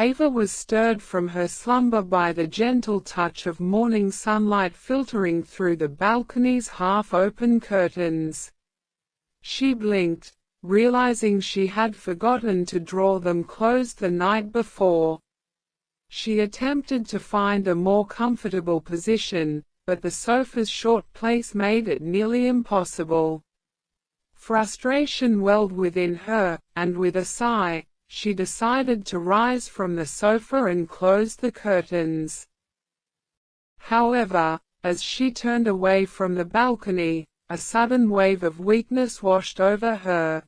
Ava was stirred from her slumber by the gentle touch of morning sunlight filtering through the balcony's half-open curtains. She blinked, realizing she had forgotten to draw them closed the night before. She attempted to find a more comfortable position, but the sofa's short place made it nearly impossible. Frustration welled within her, and with a sigh, she decided to rise from the sofa and close the curtains. However, as she turned away from the balcony, a sudden wave of weakness washed over her.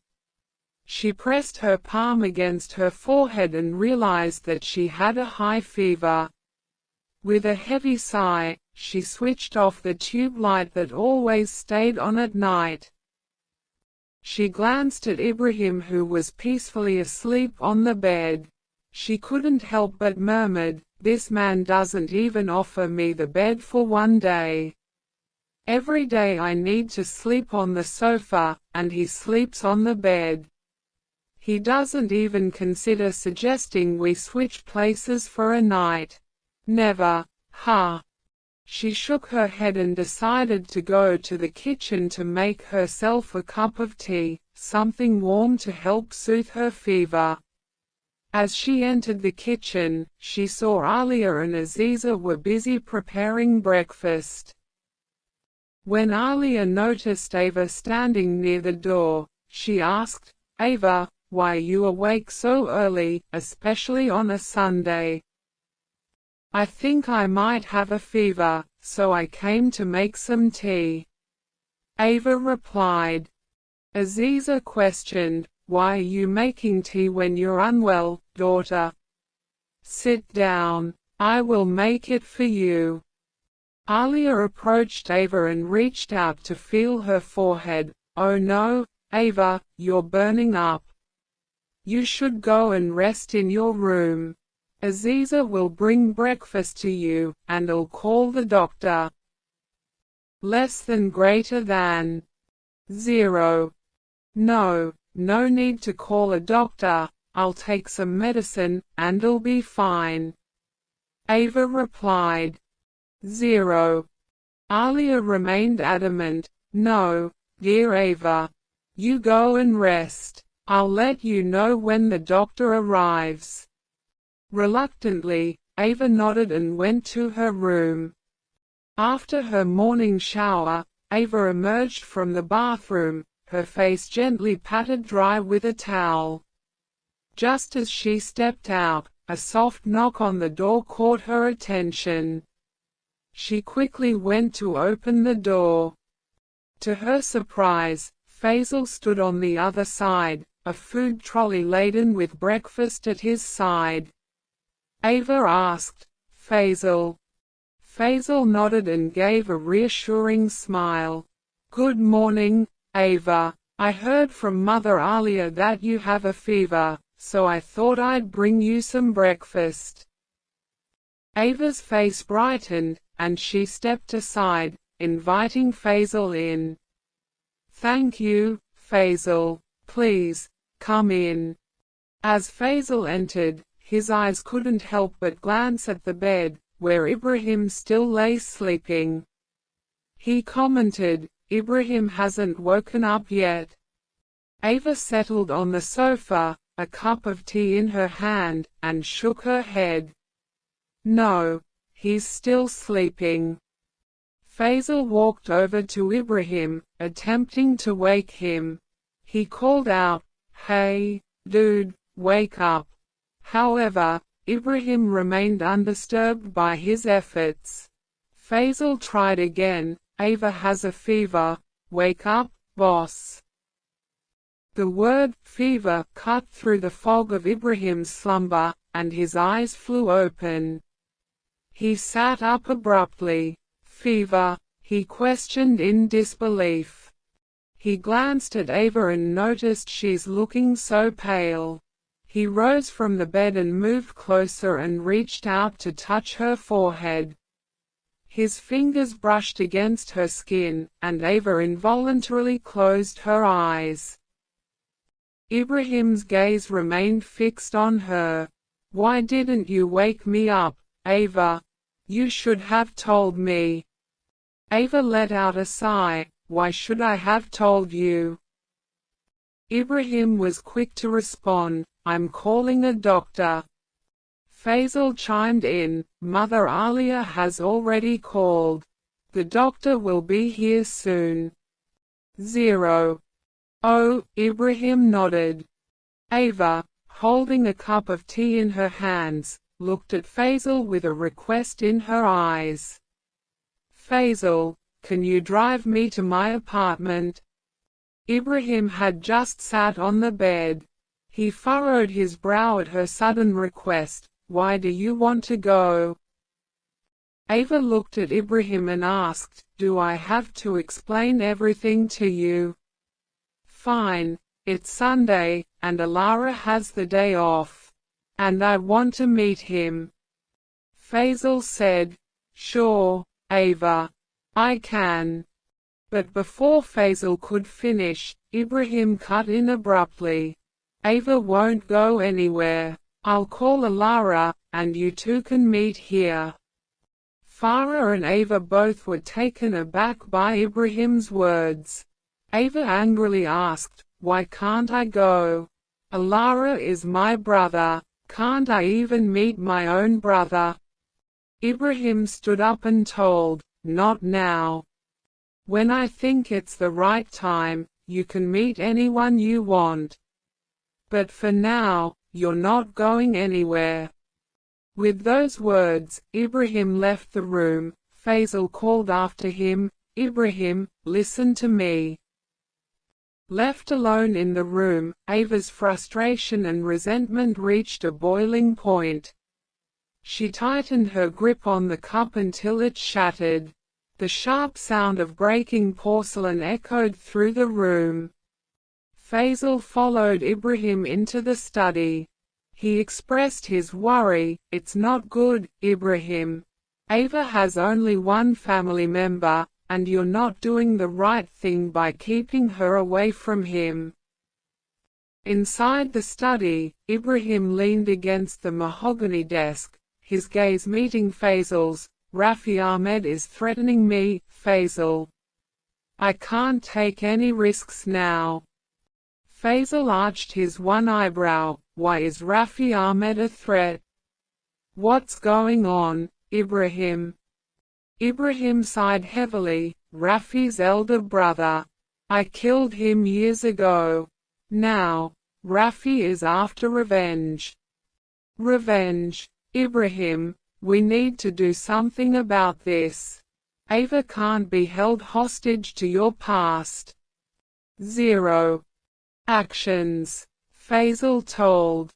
She pressed her palm against her forehead and realized that she had a high fever. With a heavy sigh, she switched off the tube light that always stayed on at night. She glanced at Ibrahim, who was peacefully asleep on the bed. She couldn't help but murmured, "This man doesn't even offer me the bed for one day. Every day I need to sleep on the sofa, and he sleeps on the bed. He doesn't even consider suggesting we switch places for a night. Never, ha." She shook her head and decided to go to the kitchen to make herself a cup of tea, something warm to help soothe her fever. As she entered the kitchen, she saw Alia and Aziza were busy preparing breakfast. When Alia noticed Ava standing near the door, she asked, "Ava, why are you awake so early, especially on a Sunday?" "I think I might have a fever, so I came to make some tea," Ava replied. Aziza questioned, "Why are you making tea when you're unwell, daughter? Sit down, I will make it for you." Alia approached Ava and reached out to feel her forehead. "Oh no, Ava, you're burning up. You should go and rest in your room. Aziza will bring breakfast to you, and I'll call the doctor." Less than greater than 0. No need to call a doctor, I'll take some medicine, and I'll be fine," Ava replied. 0. Alia remained adamant, "No, dear Ava. You go and rest. I'll let you know when the doctor arrives." Reluctantly, Ava nodded and went to her room. After her morning shower, Ava emerged from the bathroom, her face gently patted dry with a towel. Just as she stepped out, a soft knock on the door caught her attention. She quickly went to open the door. To her surprise, Faisal stood on the other side, a food trolley laden with breakfast at his side. Ava asked, "Faisal?" Faisal nodded and gave a reassuring smile. "Good morning, Ava. I heard from Mother Alia that you have a fever, so I thought I'd bring you some breakfast." Ava's face brightened, and she stepped aside, inviting Faisal in. "Thank you, Faisal. Please, come in." As Faisal entered, his eyes couldn't help but glance at the bed, where Ibrahim still lay sleeping. He commented, "Ibrahim hasn't woken up yet." Ava settled on the sofa, a cup of tea in her hand, and shook her head. "No, he's still sleeping." Faisal walked over to Ibrahim, attempting to wake him. He called out, "Hey, dude, wake up." However, Ibrahim remained undisturbed by his efforts. Faisal tried again, "Ava has a fever. Wake up, boss." The word "fever" cut through the fog of Ibrahim's slumber, and his eyes flew open. He sat up abruptly. "Fever?" he questioned in disbelief. He glanced at Ava and noticed she's looking so pale. He rose from the bed and moved closer and reached out to touch her forehead. His fingers brushed against her skin, and Ava involuntarily closed her eyes. Ibrahim's gaze remained fixed on her. Why didn't you wake me up, Ava? You should have told me. Ava let out a sigh. Why should I have told you? Ibrahim was quick to respond, I'm calling a doctor. Faisal chimed in, Mother Alia has already called. The doctor will be here soon. 0. Oh, Ibrahim nodded. Ava, holding a cup of tea in her hands, looked at Faisal with a request in her eyes. Faisal, can you drive me to my apartment? Ibrahim had just sat on the bed. He furrowed his brow at her sudden request. Why do you want to go? Ava looked at Ibrahim and asked, Do I have to explain everything to you? Fine, it's Sunday, and Alara has the day off. And I want to meet him. Faisal said, Sure, Ava. I can. But before Faisal could finish, Ibrahim cut in abruptly. Ava won't go anywhere. I'll call Alara, and you two can meet here. Farah and Ava both were taken aback by Ibrahim's words. Ava angrily asked, Why can't I go? Alara is my brother. Can't I even meet my own brother? Ibrahim stood up and told, Not now. When I think it's the right time, you can meet anyone you want. But for now, you're not going anywhere. With those words, Ibrahim left the room. Faisal called after him, Ibrahim, listen to me. Left alone in the room, Ava's frustration and resentment reached a boiling point. She tightened her grip on the cup until it shattered. The sharp sound of breaking porcelain echoed through the room. Faisal followed Ibrahim into the study. He expressed his worry, It's not good, Ibrahim. Ava has only one family member, and you're not doing the right thing by keeping her away from him. Inside the study, Ibrahim leaned against the mahogany desk, his gaze meeting Faisal's. Rafi Ahmed is threatening me, Faisal. I can't take any risks now. Faisal arched his one eyebrow. Why is Rafi Ahmed a threat? What's going on, Ibrahim? Ibrahim sighed heavily. Rafi's elder brother. I killed him years ago. Now, Rafi is after revenge. Revenge. Ibrahim, we need to do something about this. Ava can't be held hostage to your past. 0. Actions. Faisal told.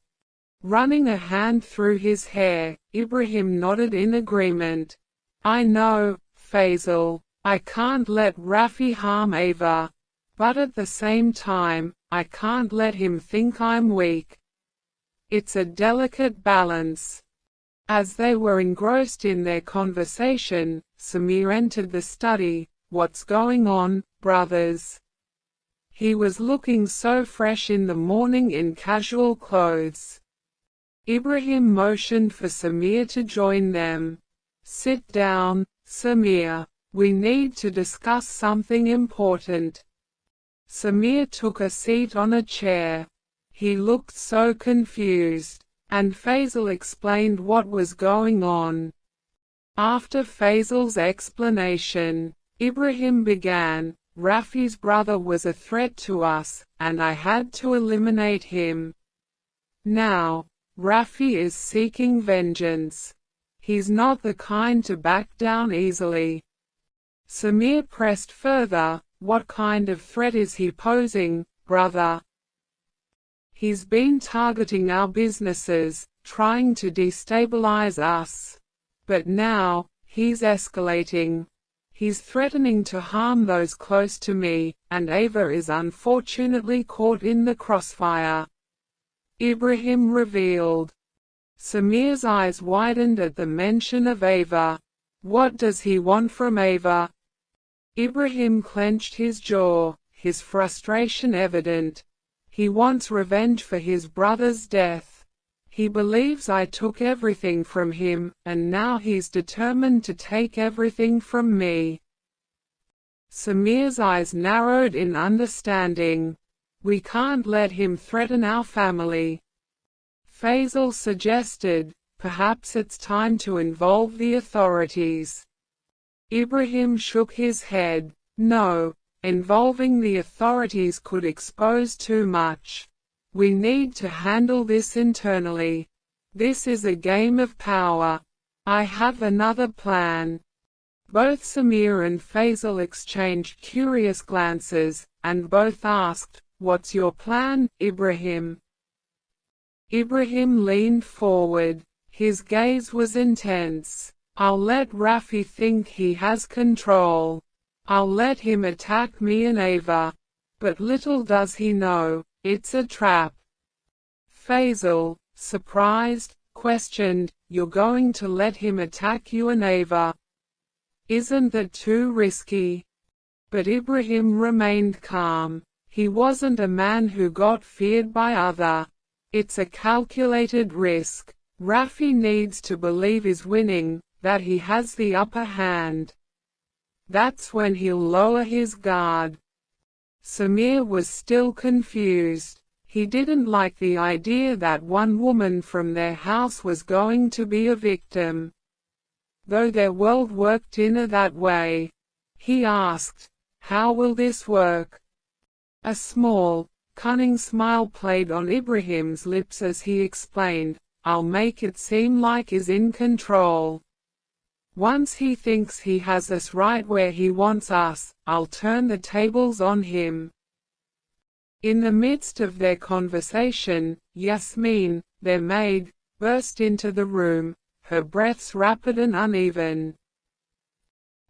Running a hand through his hair, Ibrahim nodded in agreement. I know, Faisal, I can't let Rafi harm Ava. But at the same time, I can't let him think I'm weak. It's a delicate balance. As they were engrossed in their conversation, Samir entered the study. What's going on, brothers? He was looking so fresh in the morning in casual clothes. Ibrahim motioned for Samir to join them. Sit down, Samir. We need to discuss something important. Samir took a seat on a chair. He looked so confused. And Faisal explained what was going on. After Faisal's explanation, Ibrahim began, Rafi's brother was a threat to us, and I had to eliminate him. Now, Rafi is seeking vengeance. He's not the kind to back down easily. Samir pressed further, what kind of threat is he posing, brother? He's been targeting our businesses, trying to destabilize us. But now, he's escalating. He's threatening to harm those close to me, and Ava is unfortunately caught in the crossfire. Ibrahim revealed. Samir's eyes widened at the mention of Ava. What does he want from Ava? Ibrahim clenched his jaw, his frustration evident. He wants revenge for his brother's death. He believes I took everything from him, and now he's determined to take everything from me." Samir's eyes narrowed in understanding. "We can't let him threaten our family." Faisal suggested, "Perhaps it's time to involve the authorities." Ibrahim shook his head. "No, involving the authorities could expose too much. We need to handle this internally. This is a game of power. I have another plan." Both Samir and Faisal exchanged curious glances, and both asked, "What's your plan, Ibrahim?" Ibrahim leaned forward. His gaze was intense. "I'll let Rafi think he has control. I'll let him attack me and Ava. But little does he know, it's a trap." Faisal, surprised, questioned, "You're going to let him attack you and Ava? Isn't that too risky?" But Ibrahim remained calm. He wasn't a man who got feared by others. "It's a calculated risk. Rafi needs to believe he's winning, that he has the upper hand. That's when he'll lower his guard." Samir was still confused. He didn't like the idea that one woman from their house was going to be a victim, though their world worked in that way. He asked, "How will this work?" A small, cunning smile played on Ibrahim's lips as he explained, "I'll make it seem like he's in control. Once he thinks he has us right where he wants us, I'll turn the tables on him." In the midst of their conversation, Yasmin, their maid, burst into the room, her breaths rapid and uneven.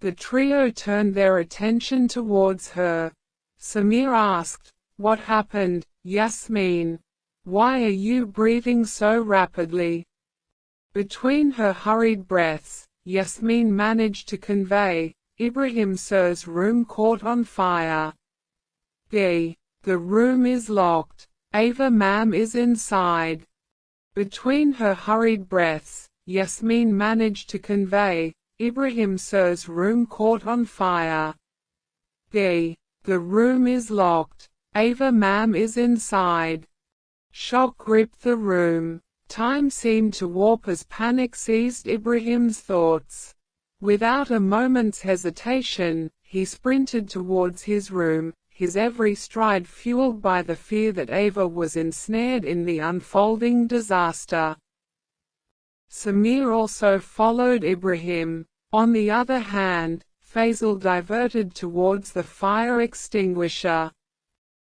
The trio turned their attention towards her. Samir asked, "What happened, Yasmin? Why are you breathing so rapidly?" Between her hurried breaths, Yasmin managed to convey, "Ibrahim Sir's room caught on fire. The room is locked. Ava ma'am is inside." Between her hurried breaths, Yasmin managed to convey, "Ibrahim Sir's room caught on fire. The room is locked. Ava ma'am is inside." Shock gripped the room. Time seemed to warp as panic seized Ibrahim's thoughts. Without a moment's hesitation, he sprinted towards his room, his every stride fueled by the fear that Ava was ensnared in the unfolding disaster. Samir also followed Ibrahim. On the other hand, Faisal diverted towards the fire extinguisher.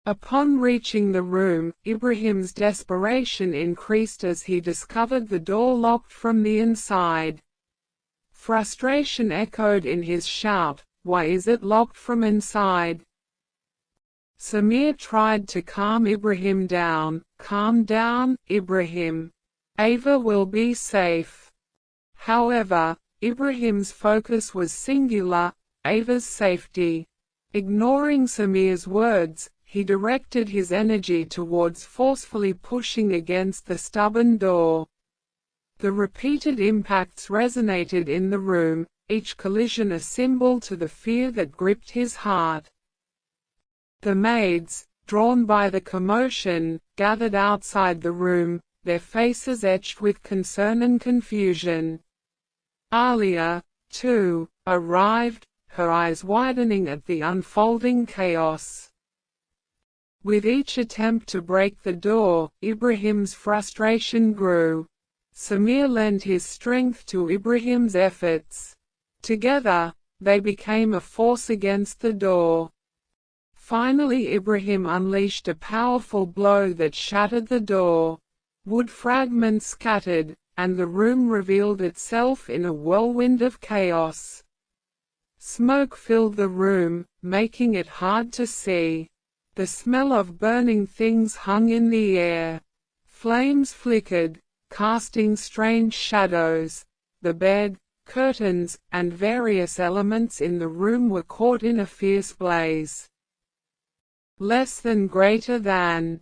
Upon reaching the room, Ibrahim's desperation increased as he discovered the door locked from the inside. Frustration echoed in his shout, "Why is it locked from inside?" Samir tried to calm Ibrahim down. "Calm down, Ibrahim. Ava will be safe." However, Ibrahim's focus was singular, Ava's safety. Ignoring Samir's words, he directed his energy towards forcefully pushing against the stubborn door. The repeated impacts resonated in the room, each collision a symbol to the fear that gripped his heart. The maids, drawn by the commotion, gathered outside the room, their faces etched with concern and confusion. Alia, too, arrived, her eyes widening at the unfolding chaos. With each attempt to break the door, Ibrahim's frustration grew. Samir lent his strength to Ibrahim's efforts. Together, they became a force against the door. Finally Ibrahim unleashed a powerful blow that shattered the door. Wood fragments scattered, and the room revealed itself in a whirlwind of chaos. Smoke filled the room, making it hard to see. The smell of burning things hung in the air. Flames flickered, casting strange shadows. The bed, curtains, and various elements in the room were caught in a fierce blaze. Less than greater than.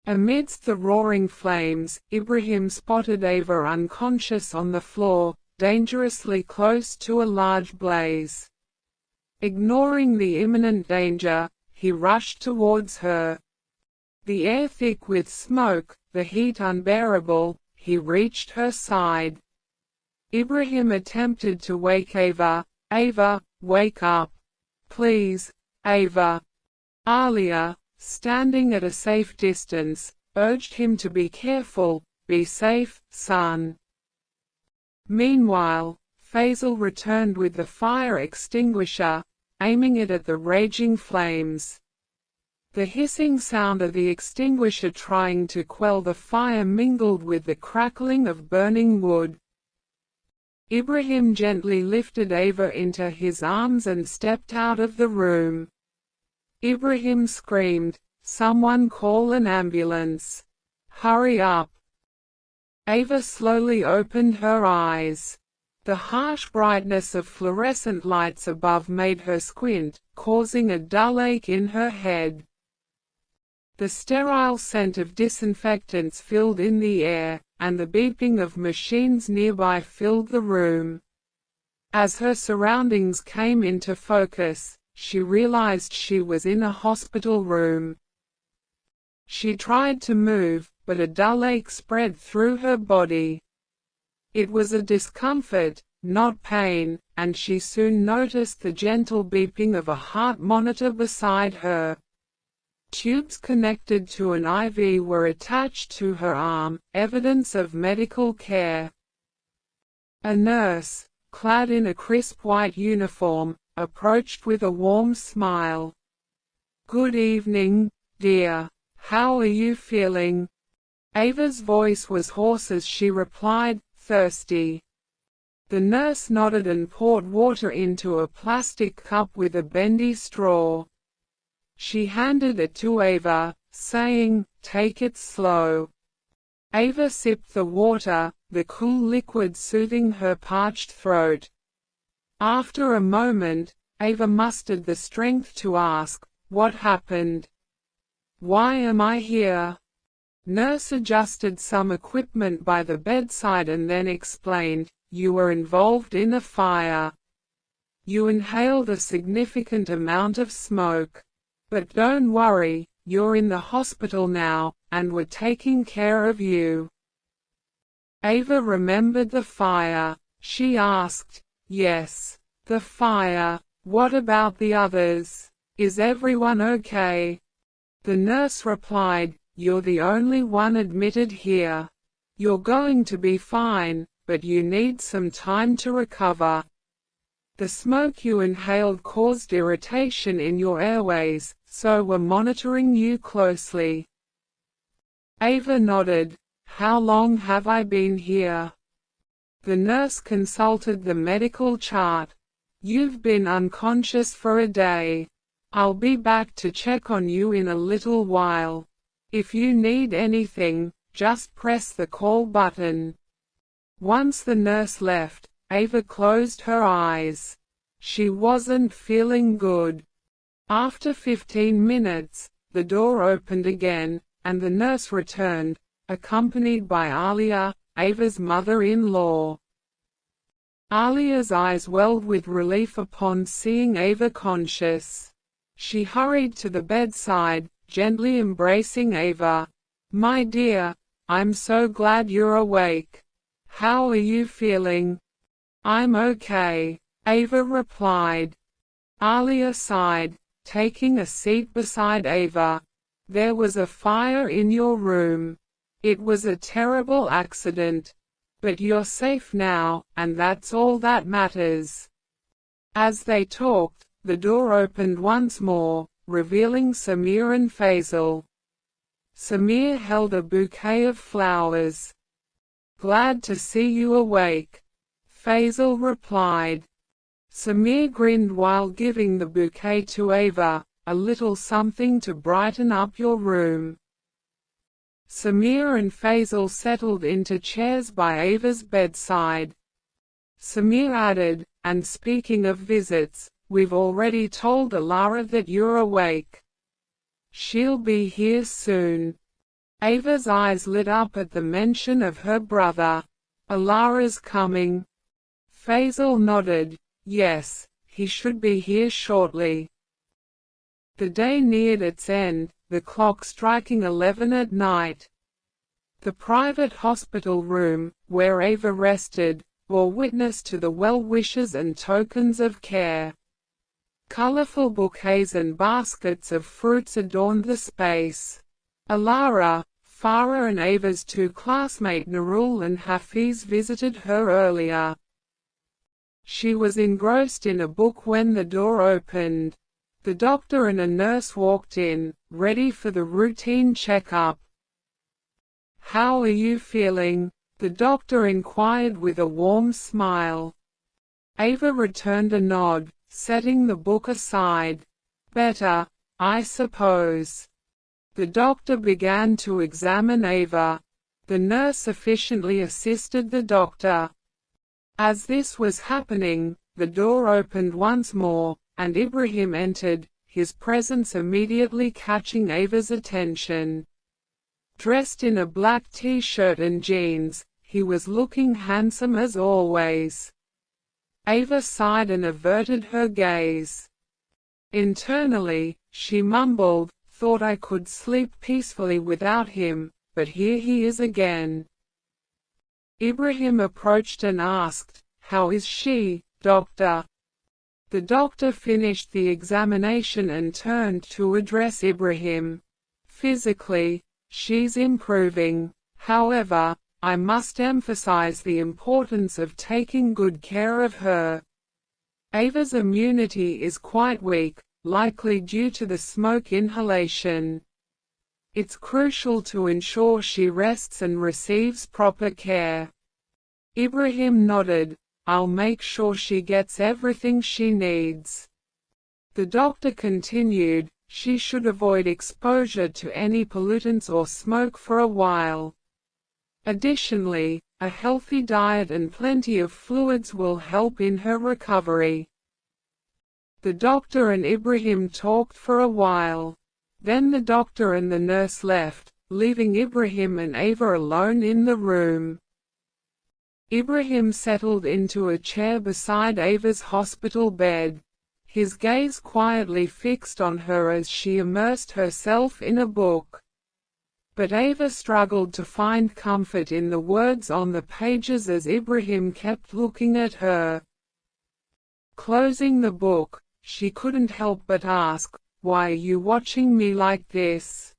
Amidst the roaring flames, Ibrahim spotted Ava unconscious on the floor, dangerously close to a large blaze. Ignoring the imminent danger, he rushed towards her. The air thick with smoke, the heat unbearable, he reached her side. Ibrahim attempted to wake Ava. "Ava, wake up. Please, Ava." Alia, standing at a safe distance, urged him to be careful. "Be safe, son." Meanwhile, Faisal returned with the fire extinguisher, aiming it at the raging flames. The hissing sound of the extinguisher trying to quell the fire mingled with the crackling of burning wood. Ibrahim gently lifted Ava into his arms and stepped out of the room. Ibrahim screamed, "Someone call an ambulance. Hurry up." Ava slowly opened her eyes. The harsh brightness of fluorescent lights above made her squint, causing a dull ache in her head. The sterile scent of disinfectants filled in the air, and the beeping of machines nearby filled the room. As her surroundings came into focus, she realized she was in a hospital room. She tried to move, but a dull ache spread through her body. It was a discomfort, not pain, and she soon noticed the gentle beeping of a heart monitor beside her. Tubes connected to an IV were attached to her arm, evidence of medical care. A nurse, clad in a crisp white uniform, approached with a warm smile. "Good evening, dear. How are you feeling?" Ava's voice was hoarse as she replied, "Thirsty." The nurse nodded and poured water into a plastic cup with a bendy straw. She handed it to Ava, saying, "Take it slow." Ava sipped the water, the cool liquid soothing her parched throat. After a moment, Ava mustered the strength to ask, "What happened? Why am I here?" Nurse adjusted some equipment by the bedside and then explained, "You were involved in a fire. You inhaled a significant amount of smoke. But don't worry, you're in the hospital now, and we're taking care of you." Ava remembered the fire. She asked, "Yes, the fire. What about the others? Is everyone okay?" The nurse replied, "You're the only one admitted here. You're going to be fine, but you need some time to recover. The smoke you inhaled caused irritation in your airways, so we're monitoring you closely." Ava nodded. "How long have I been here?" The nurse consulted the medical chart. "You've been unconscious for a day. I'll be back to check on you in a little while. If you need anything, just press the call button." Once the nurse left, Ava closed her eyes. She wasn't feeling good. After 15 minutes, the door opened again, and the nurse returned, accompanied by Alia, Ava's mother-in-law. Alia's eyes welled with relief upon seeing Ava conscious. She hurried to the bedside, gently embracing Ava. "My dear, I'm so glad you're awake. How are you feeling?" "I'm okay," Ava replied. Alia sighed, taking a seat beside Ava. "There was a fire in your room. It was a terrible accident. But you're safe now, and that's all that matters." As they talked, the door opened once more, revealing Samir and Faisal. Samir held a bouquet of flowers. "Glad to see you awake," Faisal replied. Samir grinned while giving the bouquet to Ava, "A little something to brighten up your room." Samir and Faisal settled into chairs by Ava's bedside. Samir added, "And speaking of visits, we've already told Alara that you're awake. She'll be here soon." Ava's eyes lit up at the mention of her brother. Alara's coming. Faisal nodded. Yes, he should be here shortly. The day neared its end, the clock striking 11 at night. The private hospital room, where Ava rested, bore witness to the well-wishes and tokens of care. Colorful bouquets and baskets of fruits adorned the space. Alara, Farah and Ava's two classmates Nurul and Hafiz visited her earlier. She was engrossed in a book when the door opened. The doctor and a nurse walked in, ready for the routine checkup. "How are you feeling?" the doctor inquired with a warm smile. Ava returned a nod, setting the book aside. "Better, I suppose." The doctor began to examine Ava. The nurse efficiently assisted the doctor. As this was happening, the door opened once more, and Ibrahim entered, his presence immediately catching Ava's attention. Dressed in a black t-shirt and jeans, he was looking handsome as always. Ava sighed and averted her gaze. Internally, she mumbled, "Thought I could sleep peacefully without him, but here he is again." Ibrahim approached and asked, "How is she, doctor?" The doctor finished the examination and turned to address Ibrahim. "Physically, she's improving. However, I must emphasize the importance of taking good care of her. Ava's immunity is quite weak, likely due to the smoke inhalation. It's crucial to ensure she rests and receives proper care." Ibrahim nodded. "I'll make sure she gets everything she needs." The doctor continued, "She should avoid exposure to any pollutants or smoke for a while. Additionally, a healthy diet and plenty of fluids will help in her recovery." The doctor and Ibrahim talked for a while. Then the doctor and the nurse left, leaving Ibrahim and Ava alone in the room. Ibrahim settled into a chair beside Ava's hospital bed, his gaze quietly fixed on her as she immersed herself in a book. But Ava struggled to find comfort in the words on the pages as Ibrahim kept looking at her. Closing the book, she couldn't help but ask, "Why are you watching me like this?"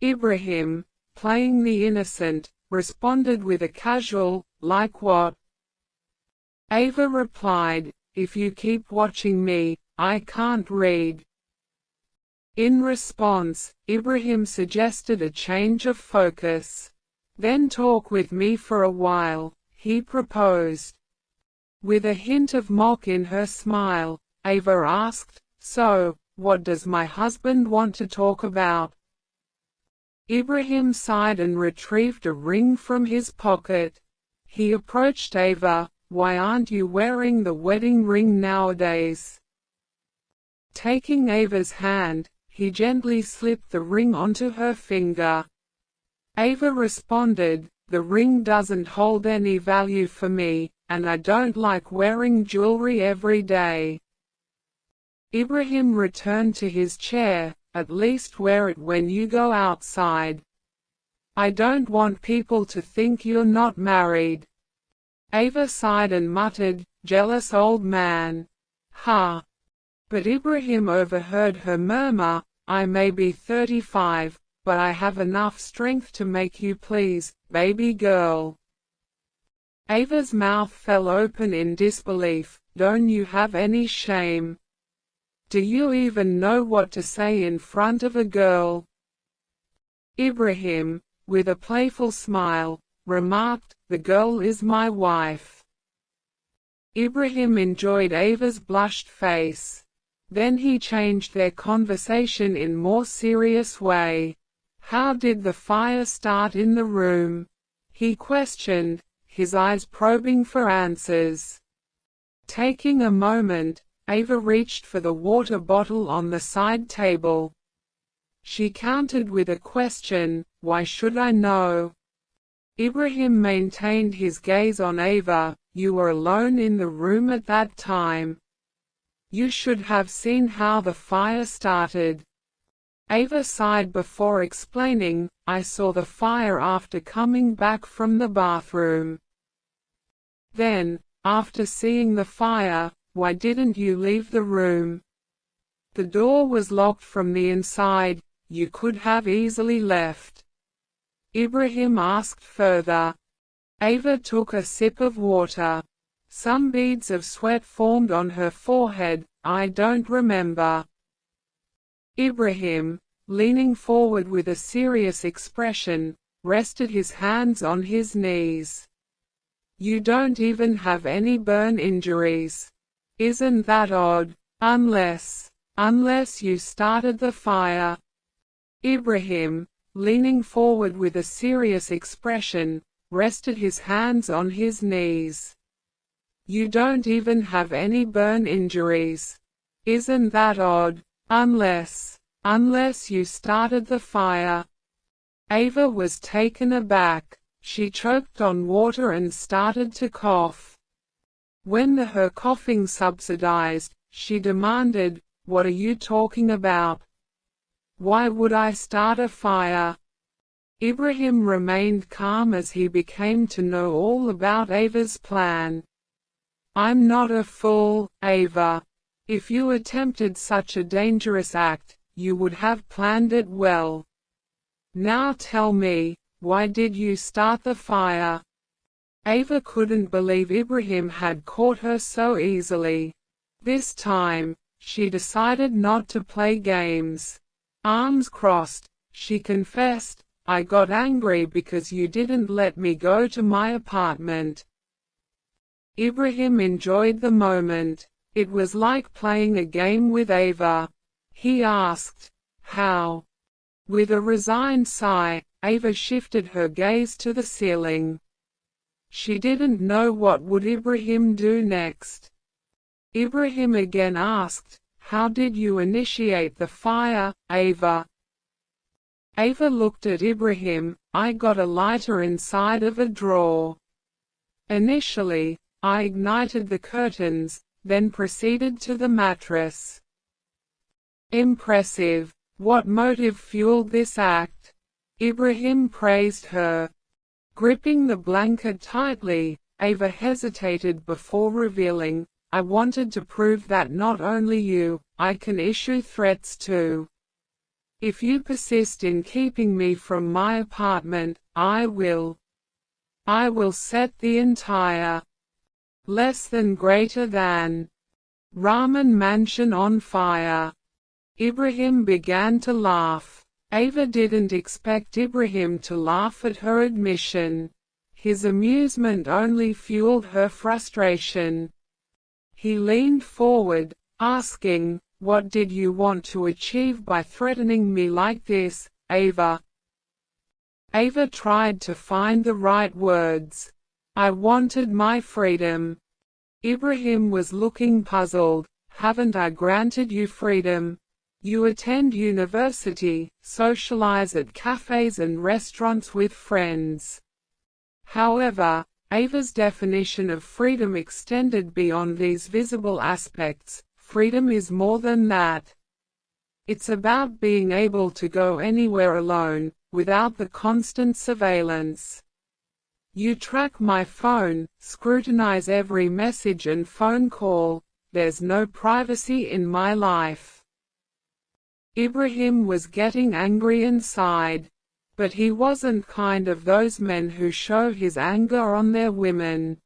Ibrahim, playing the innocent, responded with a casual, "Like what?" Ava replied, "If you keep watching me, I can't read." In response, Ibrahim suggested a change of focus. "Then talk with me for a while," he proposed. With a hint of mock in her smile, Ava asked, "So, what does my husband want to talk about?" Ibrahim sighed and retrieved a ring from his pocket. He approached Ava. "Why aren't you wearing the wedding ring nowadays?" Taking Ava's hand, he gently slipped the ring onto her finger. Ava responded, "The ring doesn't hold any value for me, and I don't like wearing jewelry every day." Ibrahim returned to his chair. "At least wear it when you go outside. I don't want people to think you're not married." Ava sighed and muttered, "Jealous old man. Ha." But Ibrahim overheard her murmur, "I may be 35, but I have enough strength to make you please, baby girl." Ava's mouth fell open in disbelief. "Don't you have any shame? Do you even know what to say in front of a girl?" Ibrahim, with a playful smile, remarked, "The girl is my wife." Ibrahim enjoyed Ava's blushed face. Then he changed their conversation in more serious way. "How did the fire start in the room?" he questioned, his eyes probing for answers. Taking a moment, Ava reached for the water bottle on the side table. She countered with a question, "Why should I know?" Ibrahim maintained his gaze on Ava. "You were alone in the room at that time. You should have seen how the fire started." Ava sighed before explaining, "I saw the fire after coming back from the bathroom." "Then, after seeing the fire, why didn't you leave the room?" "The door was locked from the inside. You could have easily left." Ibrahim asked further. Ava took a sip of water. Some beads of sweat formed on her forehead. "I don't remember." Ibrahim, leaning forward with a serious expression, rested his hands on his knees. "You don't even have any burn injuries. Isn't that odd? Unless you started the fire." Ibrahim, leaning forward with a serious expression, rested his hands on his knees. "You don't even have any burn injuries. Isn't that odd? Unless you started the fire." Ava was taken aback. She choked on water and started to cough. When her coughing subsidized, she demanded, "What are you talking about? Why would I start a fire?" Ibrahim remained calm as he became to know all about Ava's plan. "I'm not a fool, Ava. If you attempted such a dangerous act, you would have planned it well. Now tell me, why did you start the fire?" Ava couldn't believe Ibrahim had caught her so easily. This time, she decided not to play games. Arms crossed, she confessed, "I got angry because you didn't let me go to my apartment." Ibrahim enjoyed the moment. It was like playing a game with Ava. He asked, "How?" With a resigned sigh, Ava shifted her gaze to the ceiling. She didn't know what would Ibrahim do next. Ibrahim again asked, "How did you initiate the fire, Ava?" Ava looked at Ibrahim. "I got a lighter inside of a drawer. Initially, I ignited the curtains, then proceeded to the mattress." "Impressive. What motive fueled this act?" Ibrahim praised her. Gripping the blanket tightly, Ava hesitated before revealing, "I wanted to prove that not only you, I can issue threats too. If you persist in keeping me from my apartment, I will set the entire less than greater than Rahman mansion on fire." Ibrahim began to laugh. Ava didn't expect Ibrahim to laugh at her admission. His amusement only fueled her frustration. He leaned forward, asking, "What did you want to achieve by threatening me like this, Ava?" Ava tried to find the right words. "I wanted my freedom." Ibrahim was looking puzzled. "Haven't I granted you freedom? You attend university, socialize at cafes and restaurants with friends." However, Ava's definition of freedom extended beyond these visible aspects. Freedom is more than that. It's about being able to go anywhere alone, without the constant surveillance. You track my phone, scrutinize every message and phone call. There's no privacy in my life. Ibrahim was getting angry inside. But he wasn't kind of those men who show his anger on their women.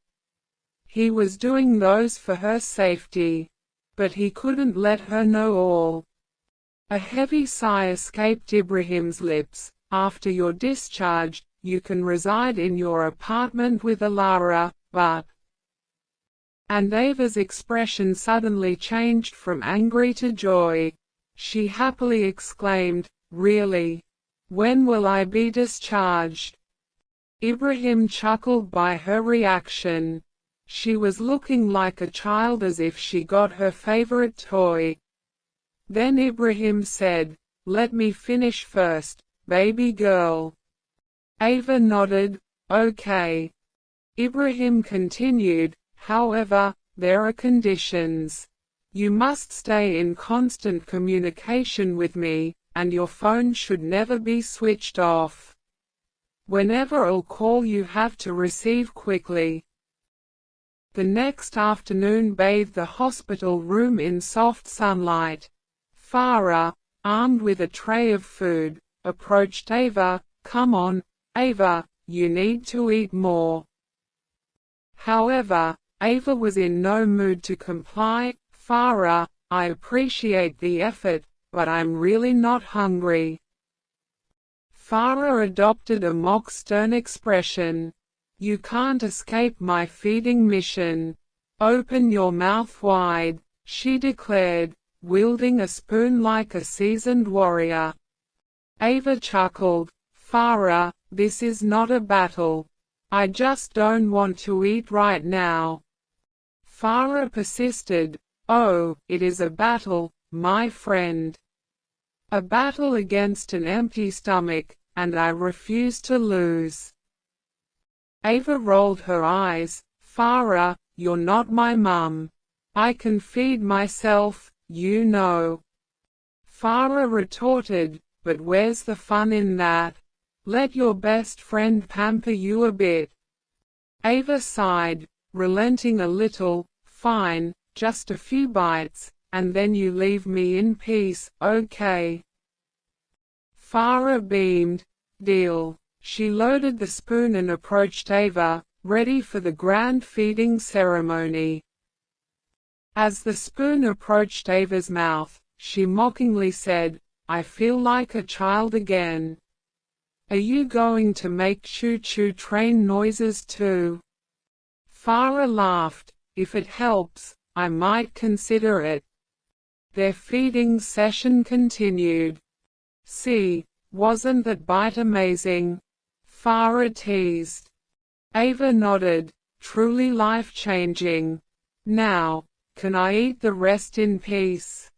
He was doing those for her safety. But he couldn't let her know all. A heavy sigh escaped Ibrahim's lips. "After your discharge, you can reside in your apartment with Alara, but—" And Ava's expression suddenly changed from angry to joy. She happily exclaimed, "Really? When will I be discharged?" Ibrahim chuckled by her reaction. She was looking like a child as if she got her favorite toy. Then Ibrahim said, let me finish first, baby girl. Ava nodded, okay. Ibrahim continued, however, there are conditions. You must stay in constant communication with me, and your phone should never be switched off. Whenever I'll call you have to receive quickly. The next afternoon bathed the hospital room in soft sunlight. Farah, armed with a tray of food, approached Ava. Come on, Ava, you need to eat more. However, Ava was in no mood to comply. Farah, I appreciate the effort, but I'm really not hungry. Farah adopted a mock stern expression. You can't escape my feeding mission. Open your mouth wide, she declared, wielding a spoon like a seasoned warrior. Ava chuckled. Farah, this is not a battle. I just don't want to eat right now. Farah persisted. Oh, it is a battle, my friend. A battle against an empty stomach, and I refuse to lose. Ava rolled her eyes. Farah, you're not my mum. I can feed myself, you know. Farah retorted, but where's the fun in that? Let your best friend pamper you a bit. Ava sighed, relenting a little. Fine, just a few bites, and then you leave me in peace, okay? Farah beamed. Deal. She loaded the spoon and approached Ava, ready for the grand feeding ceremony. As the spoon approached Ava's mouth, she mockingly said, I feel like a child again. Are you going to make choo-choo train noises too? Farah laughed. If it helps, I might consider it. Their feeding session continued. See, wasn't that bite amazing? Farah teased. Ava nodded. Truly life-changing. Now, can I eat the rest in peace?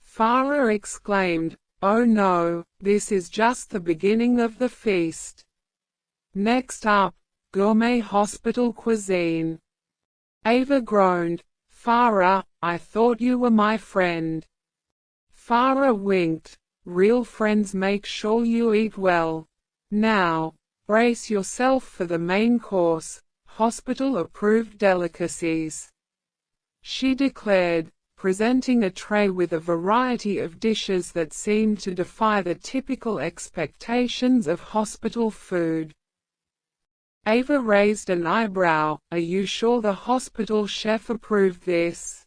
Farah exclaimed. Oh no, this is just the beginning of the feast. Next up, gourmet hospital cuisine. Ava groaned. Farah, I thought you were my friend. Farah winked. Real friends make sure you eat well. Now, brace yourself for the main course, hospital-approved delicacies. She declared, presenting a tray with a variety of dishes that seemed to defy the typical expectations of hospital food. Ava raised an eyebrow. Are you sure the hospital chef approved this?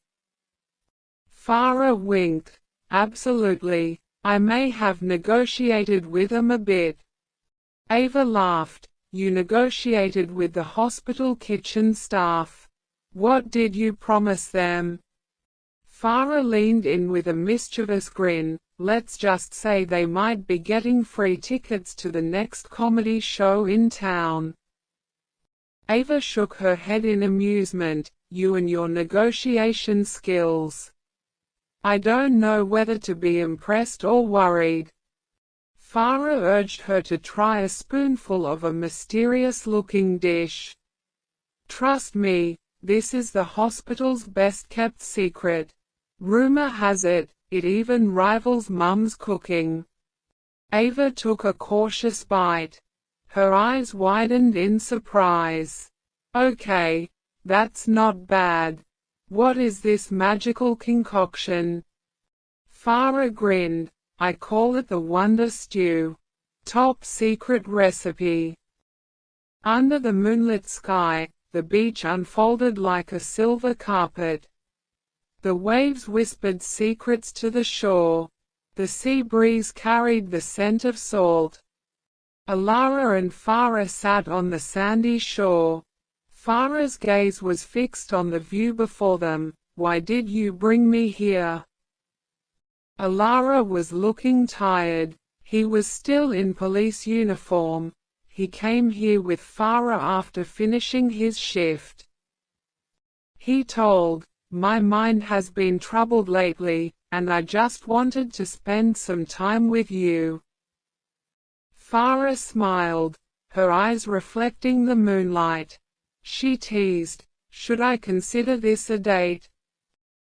Farah winked. Absolutely. I may have negotiated with them a bit. Ava laughed. You negotiated with the hospital kitchen staff. What did you promise them? Farah leaned in with a mischievous grin. Let's just say they might be getting free tickets to the next comedy show in town. Ava shook her head in amusement. You and your negotiation skills. I don't know whether to be impressed or worried. Farah urged her to try a spoonful of a mysterious-looking dish. Trust me, this is the hospital's best-kept secret. Rumor has it, it even rivals Mum's cooking. Ava took a cautious bite. Her eyes widened in surprise. Okay, that's not bad. What is this magical concoction? Farah grinned. I call it the Wonder Stew. Top secret recipe. Under the moonlit sky, the beach unfolded like a silver carpet. The waves whispered secrets to the shore. The sea breeze carried the scent of salt. Alara and Farah sat on the sandy shore. Farah's gaze was fixed on the view before them. Why did you bring me here? Alara was looking tired. He was still in police uniform. He came here with Farah after finishing his shift. He told, my mind has been troubled lately, and I just wanted to spend some time with you." Farah smiled, her eyes reflecting the moonlight. She teased, "Should I consider this a date?"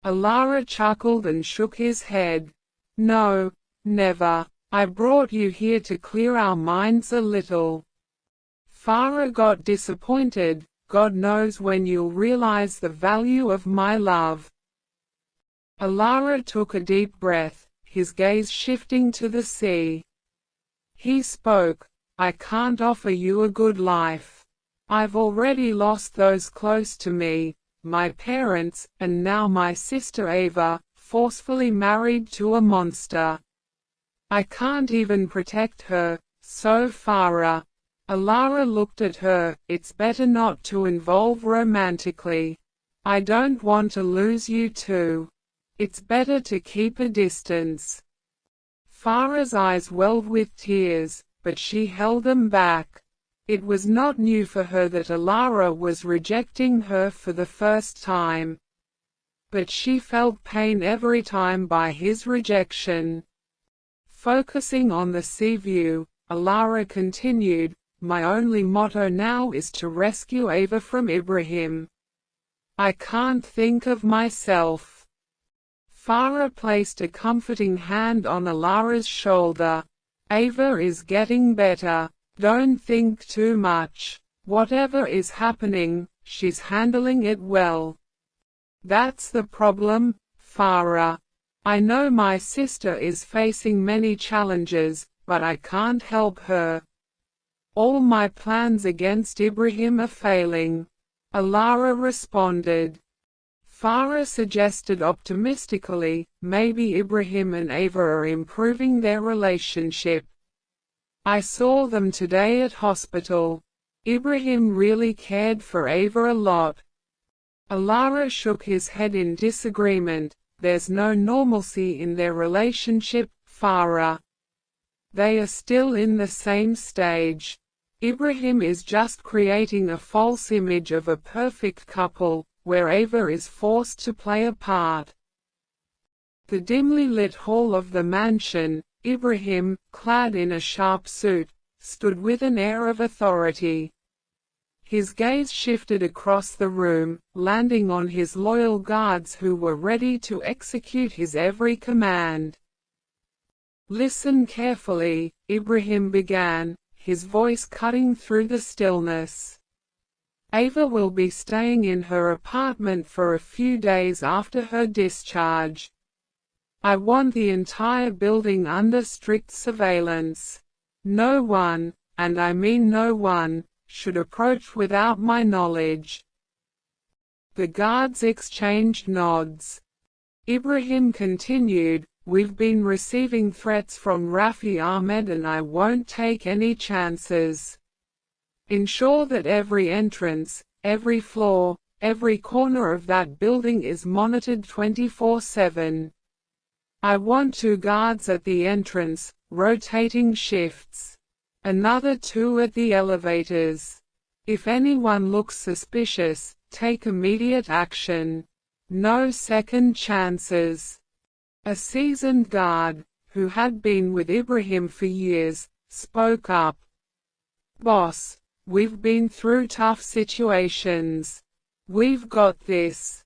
Alara chuckled and shook his head. "No, never. I brought you here to clear our minds a little." Farah got disappointed. "God knows when you'll realize the value of my love." Alara took a deep breath, his gaze shifting to the sea. He spoke, "I can't offer you a good life. I've already lost those close to me, my parents, and now my sister Ava, forcefully married to a monster. I can't even protect her, so Farah." Alara looked at her. "It's better not to involve romantically. I don't want to lose you too. It's better to keep a distance." Farah's eyes welled with tears, but she held them back. It was not new for her that Alara was rejecting her for the first time. But she felt pain every time by his rejection. Focusing on the sea view, Alara continued, "My only motto now is to rescue Ava from Ibrahim. I can't think of myself." Farah placed a comforting hand on Alara's shoulder. "Ava is getting better. Don't think too much. Whatever is happening, she's handling it well." "That's the problem, Farah. I know my sister is facing many challenges, but I can't help her. All my plans against Ibrahim are failing," Alara responded. Farah suggested optimistically, "Maybe Ibrahim and Ava are improving their relationship. I saw them today at hospital. Ibrahim really cared for Ava a lot." Alara shook his head in disagreement. "There's no normalcy in their relationship, Farah. They are still in the same stage. Ibrahim is just creating a false image of a perfect couple, where Ava is forced to play a part." The dimly lit hall of the mansion, Ibrahim, clad in a sharp suit, stood with an air of authority. His gaze shifted across the room, landing on his loyal guards who were ready to execute his every command. "Listen carefully," Ibrahim began, his voice cutting through the stillness. "Ava will be staying in her apartment for a few days after her discharge. I want the entire building under strict surveillance. No one, and I mean no one, should approach without my knowledge." The guards exchanged nods. Ibrahim continued, "We've been receiving threats from Rafi Ahmed and I won't take any chances. Ensure that every entrance, every floor, every corner of that building is monitored 24/7. I want 2 guards at the entrance, rotating shifts. Another 2 at the elevators. If anyone looks suspicious, take immediate action. No second chances." A seasoned guard, who had been with Ibrahim for years, spoke up. "Boss, we've been through tough situations. We've got this."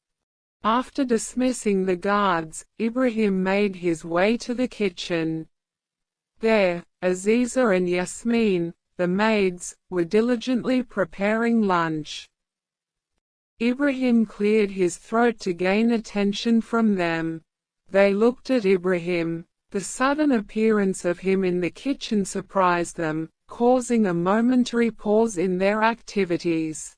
After dismissing the guards, Ibrahim made his way to the kitchen. There, Aziza and Yasmin, the maids, were diligently preparing lunch. Ibrahim cleared his throat to gain attention from them. They looked at Ibrahim. The sudden appearance of him in the kitchen surprised them, causing a momentary pause in their activities.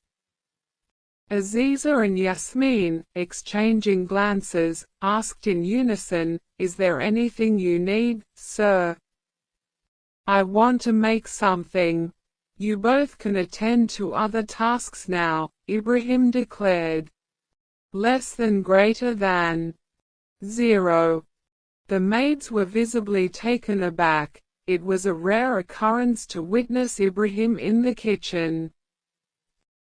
Aziza and Yasmin, exchanging glances, asked in unison, "Is there anything you need, sir?" "I want to make something. You both can attend to other tasks now," Ibrahim declared. "Less than greater than 0. The maids were visibly taken aback. It was a rare occurrence to witness Ibrahim in the kitchen.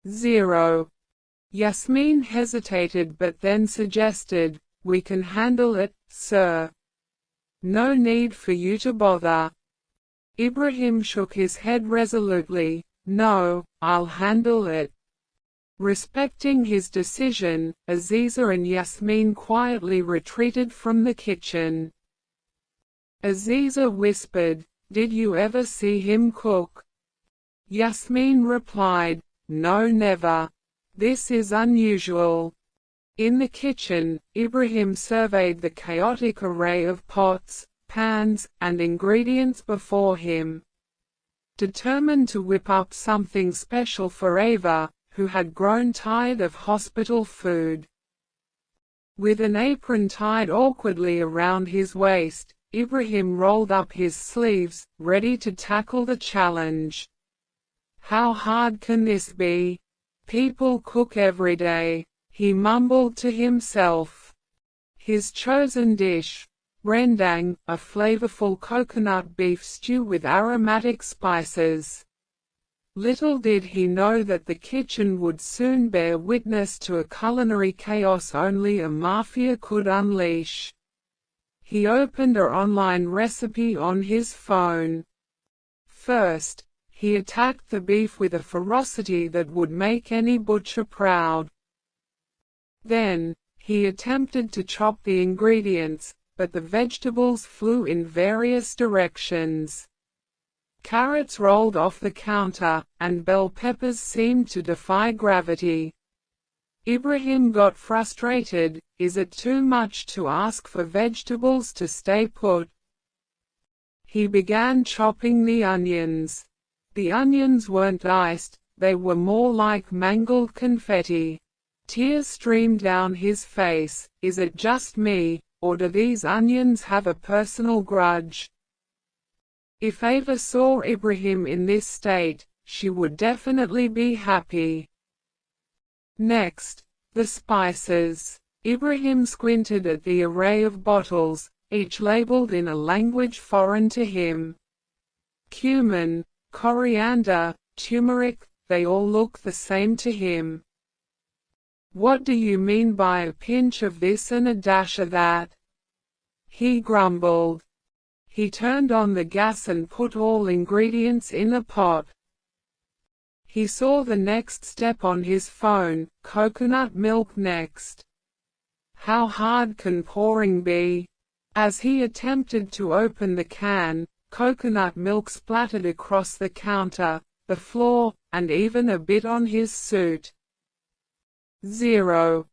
0. Yasmin hesitated but then suggested, We can handle it, sir. No need for you to bother. Ibrahim shook his head resolutely. No, I'll handle it. Respecting his decision, Aziza and Yasmin quietly retreated from the kitchen. Aziza whispered, "Did you ever see him cook?" Yasmin replied, "No, never. This is unusual." In the kitchen, Ibrahim surveyed the chaotic array of pots, pans, and ingredients before him. Determined to whip up something special for Ava, who had grown tired of hospital food. With an apron tied awkwardly around his waist, Ibrahim rolled up his sleeves, ready to tackle the challenge. How hard can this be? People cook every day, he mumbled to himself. His chosen dish, rendang, a flavorful coconut beef stew with aromatic spices. Little did he know that the kitchen would soon bear witness to a culinary chaos only a mafia could unleash. He opened an online recipe on his phone. First, he attacked the beef with a ferocity that would make any butcher proud. Then, he attempted to chop the ingredients, but the vegetables flew in various directions. Carrots rolled off the counter, and bell peppers seemed to defy gravity. Ibrahim got frustrated. Is it too much to ask for vegetables to stay put? He began chopping the onions. The onions weren't diced, they were more like mangled confetti. Tears streamed down his face. Is it just me, or do these onions have a personal grudge? If Ava saw Ibrahim in this state, she would definitely be happy. Next, the spices. Ibrahim squinted at the array of bottles, each labeled in a language foreign to him. Cumin, coriander, turmeric, they all look the same to him. What do you mean by a pinch of this and a dash of that? He grumbled. He turned on the gas and put all ingredients in a pot. He saw the next step on his phone, coconut milk next. How hard can pouring be? As he attempted to open the can, coconut milk splattered across the counter, the floor, and even a bit on his suit. 0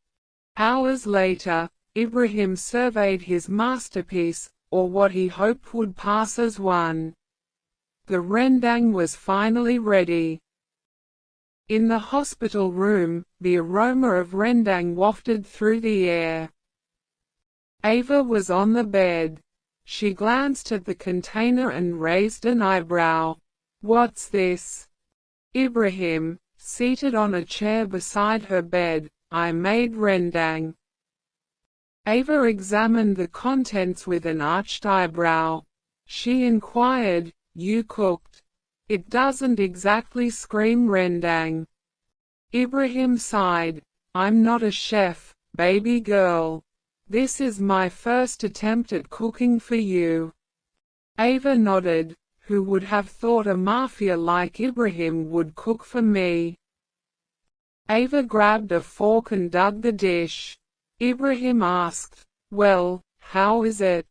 hours later, Ibrahim surveyed his masterpiece, or what he hoped would pass as one. The rendang was finally ready. In the hospital room, the aroma of rendang wafted through the air. Ava was on the bed. She glanced at the container and raised an eyebrow. What's this? Ibrahim, seated on a chair beside her bed, I made rendang. Ava examined the contents with an arched eyebrow. She inquired, You cooked? It doesn't exactly scream rendang. Ibrahim sighed. I'm not a chef, baby girl. This is my first attempt at cooking for you. Ava nodded. Who would have thought a mafia like Ibrahim would cook for me? Ava grabbed a fork and dug the dish. Ibrahim asked, Well, how is it?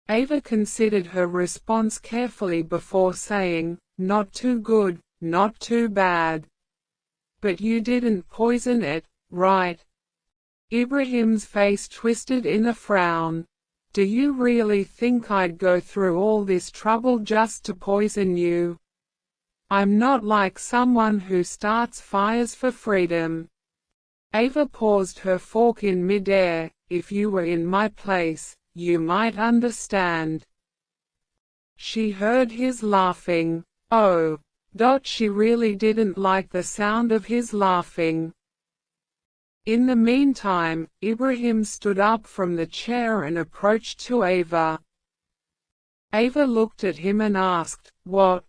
Ava considered her response carefully before saying, Not too good, not too bad. But you didn't poison it, right? Ibrahim's face twisted in a frown. Do you really think I'd go through all this trouble just to poison you? I'm not like someone who starts fires for freedom. Ava paused her fork in midair. If you were in my place, you might understand. She heard his laughing. Oh. She really didn't like the sound of his laughing. In the meantime, Ibrahim stood up from the chair and approached to Ava. Ava looked at him and asked, What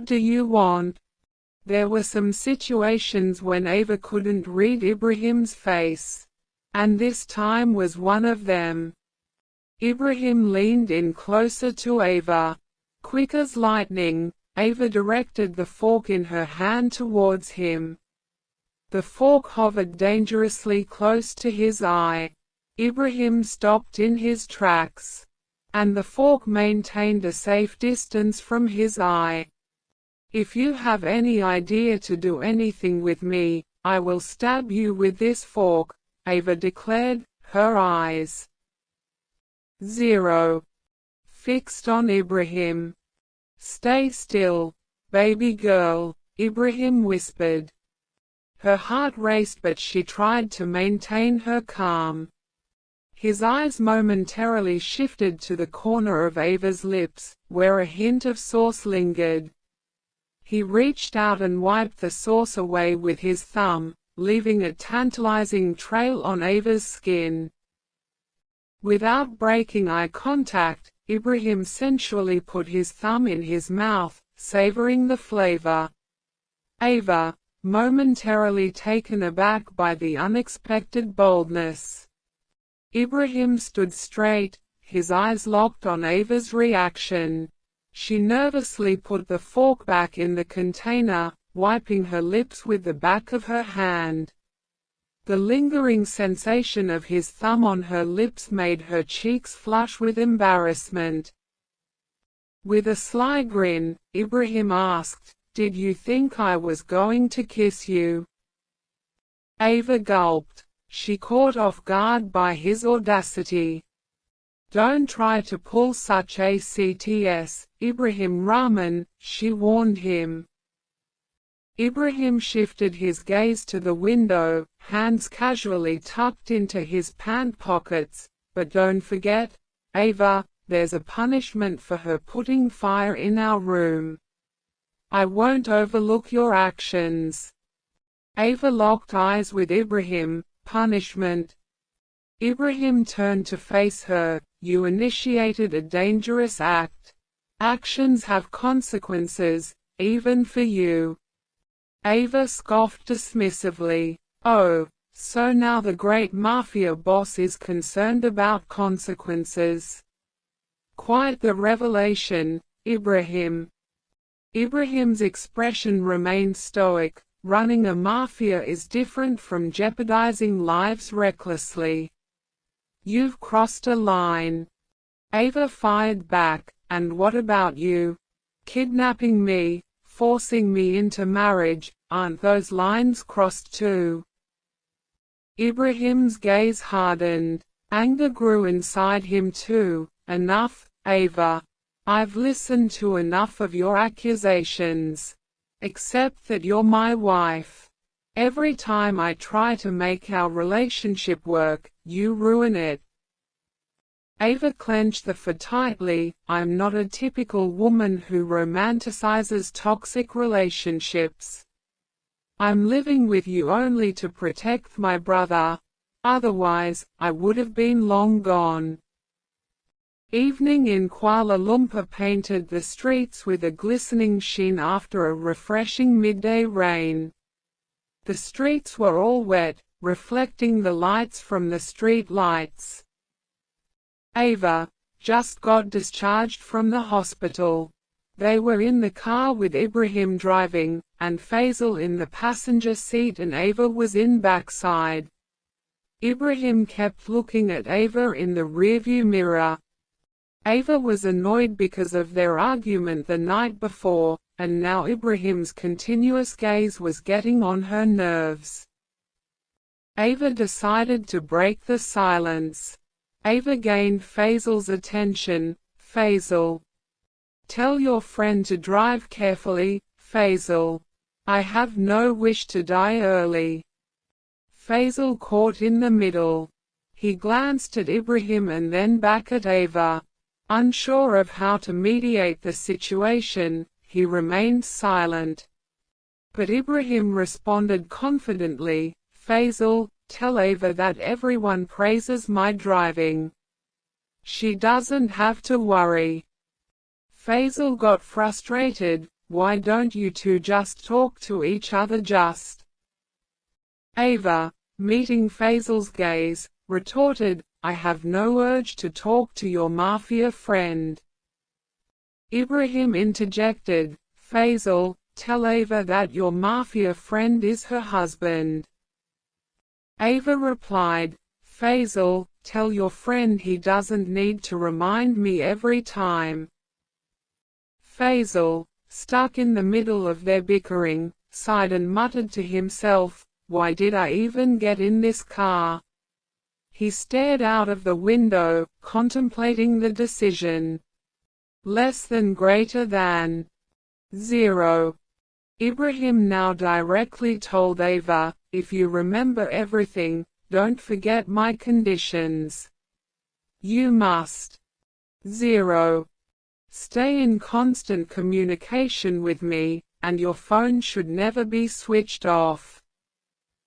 do you want? There were some situations when Ava couldn't read Ibrahim's face. And this time was one of them. Ibrahim leaned in closer to Ava. Quick as lightning, Ava directed the fork in her hand towards him. The fork hovered dangerously close to his eye. Ibrahim stopped in his tracks. And the fork maintained a safe distance from his eye. "If you have any idea to do anything with me, I will stab you with this fork," Ava declared, her eyes zero fixed on Ibrahim. "Stay still, baby girl," Ibrahim whispered. Her heart raced, but she tried to maintain her calm. His eyes momentarily shifted to the corner of Ava's lips, where a hint of sauce lingered. He reached out and wiped the sauce away with his thumb, leaving a tantalizing trail on Ava's skin. Without breaking eye contact, Ibrahim sensually put his thumb in his mouth, savoring the flavor. Ava, momentarily taken aback by the unexpected boldness. Ibrahim stood straight, his eyes locked on Ava's reaction. She nervously put the fork back in the container, wiping her lips with the back of her hand. The lingering sensation of his thumb on her lips made her cheeks flush with embarrassment. With a sly grin, Ibrahim asked, "Did you think I was going to kiss you?" Ava gulped. She caught off guard by his audacity. "Don't try to pull such acts, Ibrahim Rahman," she warned him. Ibrahim shifted his gaze to the window, hands casually tucked into his pant pockets. "But don't forget, Ava, there's a punishment for her putting fire in our room. I won't overlook your actions." Ava locked eyes with Ibrahim. "Punishment?" Ibrahim turned to face her. "You initiated a dangerous act. Actions have consequences, even for you." Ava scoffed dismissively. "Oh, so now the great Mafia boss is concerned about consequences. Quite the revelation, Ibrahim." Ibrahim's expression remained stoic. Running a mafia is different from jeopardizing lives recklessly. "You've crossed a line." Ava fired back. "And what about you? Kidnapping me, forcing me into marriage, aren't those lines crossed too?" Ibrahim's gaze hardened. Anger grew inside him too. "Enough, Ava. I've listened to enough of your accusations. Except that you're my wife. Every time I try to make our relationship work, you ruin it." Ava clenched the fur tightly. "I'm not a typical woman who romanticizes toxic relationships. I'm living with you only to protect my brother. Otherwise, I would have been long gone." Evening in Kuala Lumpur painted the streets with a glistening sheen after a refreshing midday rain. The streets were all wet, reflecting the lights from the street lights. Ava just got discharged from the hospital. They were in the car with Ibrahim driving, and Faisal in the passenger seat, and Ava was in backside. Ibrahim kept looking at Ava in the rearview mirror. Ava was annoyed because of their argument the night before, and now Ibrahim's continuous gaze was getting on her nerves. Ava decided to break the silence. Ava gained Faisal's attention. "Faisal. Tell your friend to drive carefully, Faisal. I have no wish to die early." Faisal caught in the middle. He glanced at Ibrahim and then back at Ava. Unsure of how to mediate the situation, he remained silent. But Ibrahim responded confidently, "Faisal, tell Ava that everyone praises my driving. She doesn't have to worry." Faisal got frustrated. "Why don't you two just talk to each other just?" "Ava, meeting Faisal's gaze, retorted, "I have no urge to talk to your Mafia friend." Ibrahim interjected, "Faisal, tell Ava that your Mafia friend is her husband." Ava replied, "Faisal, tell your friend he doesn't need to remind me every time." Faisal, stuck in the middle of their bickering, sighed and muttered to himself, "Why did I even get in this car?" He stared out of the window, contemplating the decision. Less than greater than 0. Ibrahim now directly told Ava, "If you remember everything, don't forget my conditions. You must 0. Stay in constant communication with me, and your phone should never be switched off.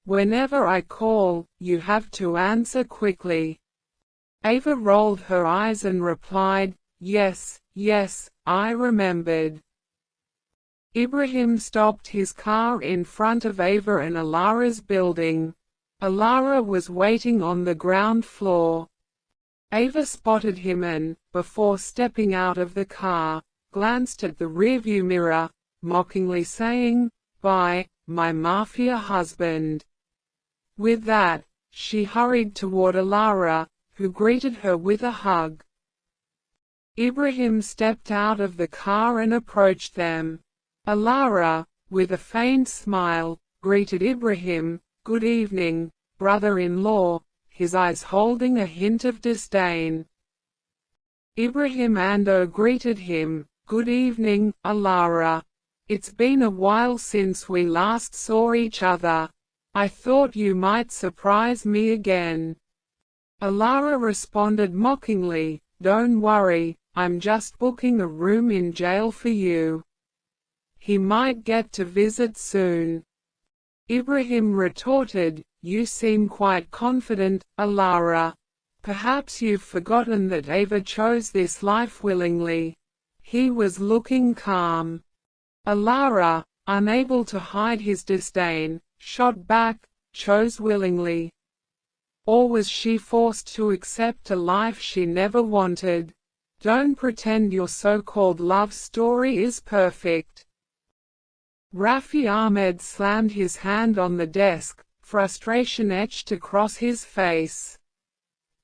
Whenever I call, you have to answer quickly." Ava rolled her eyes and replied, "Yes, yes, I remembered." Ibrahim stopped his car in front of Ava and Alara's building. Alara was waiting on the ground floor. Ava spotted him and, before stepping out of the car, glanced at the rearview mirror, mockingly saying, "Bye, my Mafia husband." With that, she hurried toward Alara, who greeted her with a hug. Ibrahim stepped out of the car and approached them. Alara, with a faint smile, greeted Ibrahim, "Good evening, brother-in-law," his eyes holding a hint of disdain. Ibrahim Ando greeted him, "Good evening, Alara. It's been a while since we last saw each other. I thought you might surprise me again." Alara responded mockingly, "Don't worry, I'm just booking a room in jail for you. He might get to visit soon." Ibrahim retorted, "You seem quite confident, Alara. Perhaps you've forgotten that Ava chose this life willingly." He was looking calm. Alara, unable to hide his disdain, shot back, "Chose willingly? Or was she forced to accept a life she never wanted? Don't pretend your so-called love story is perfect." Rafi Ahmed slammed his hand on the desk, frustration etched across his face.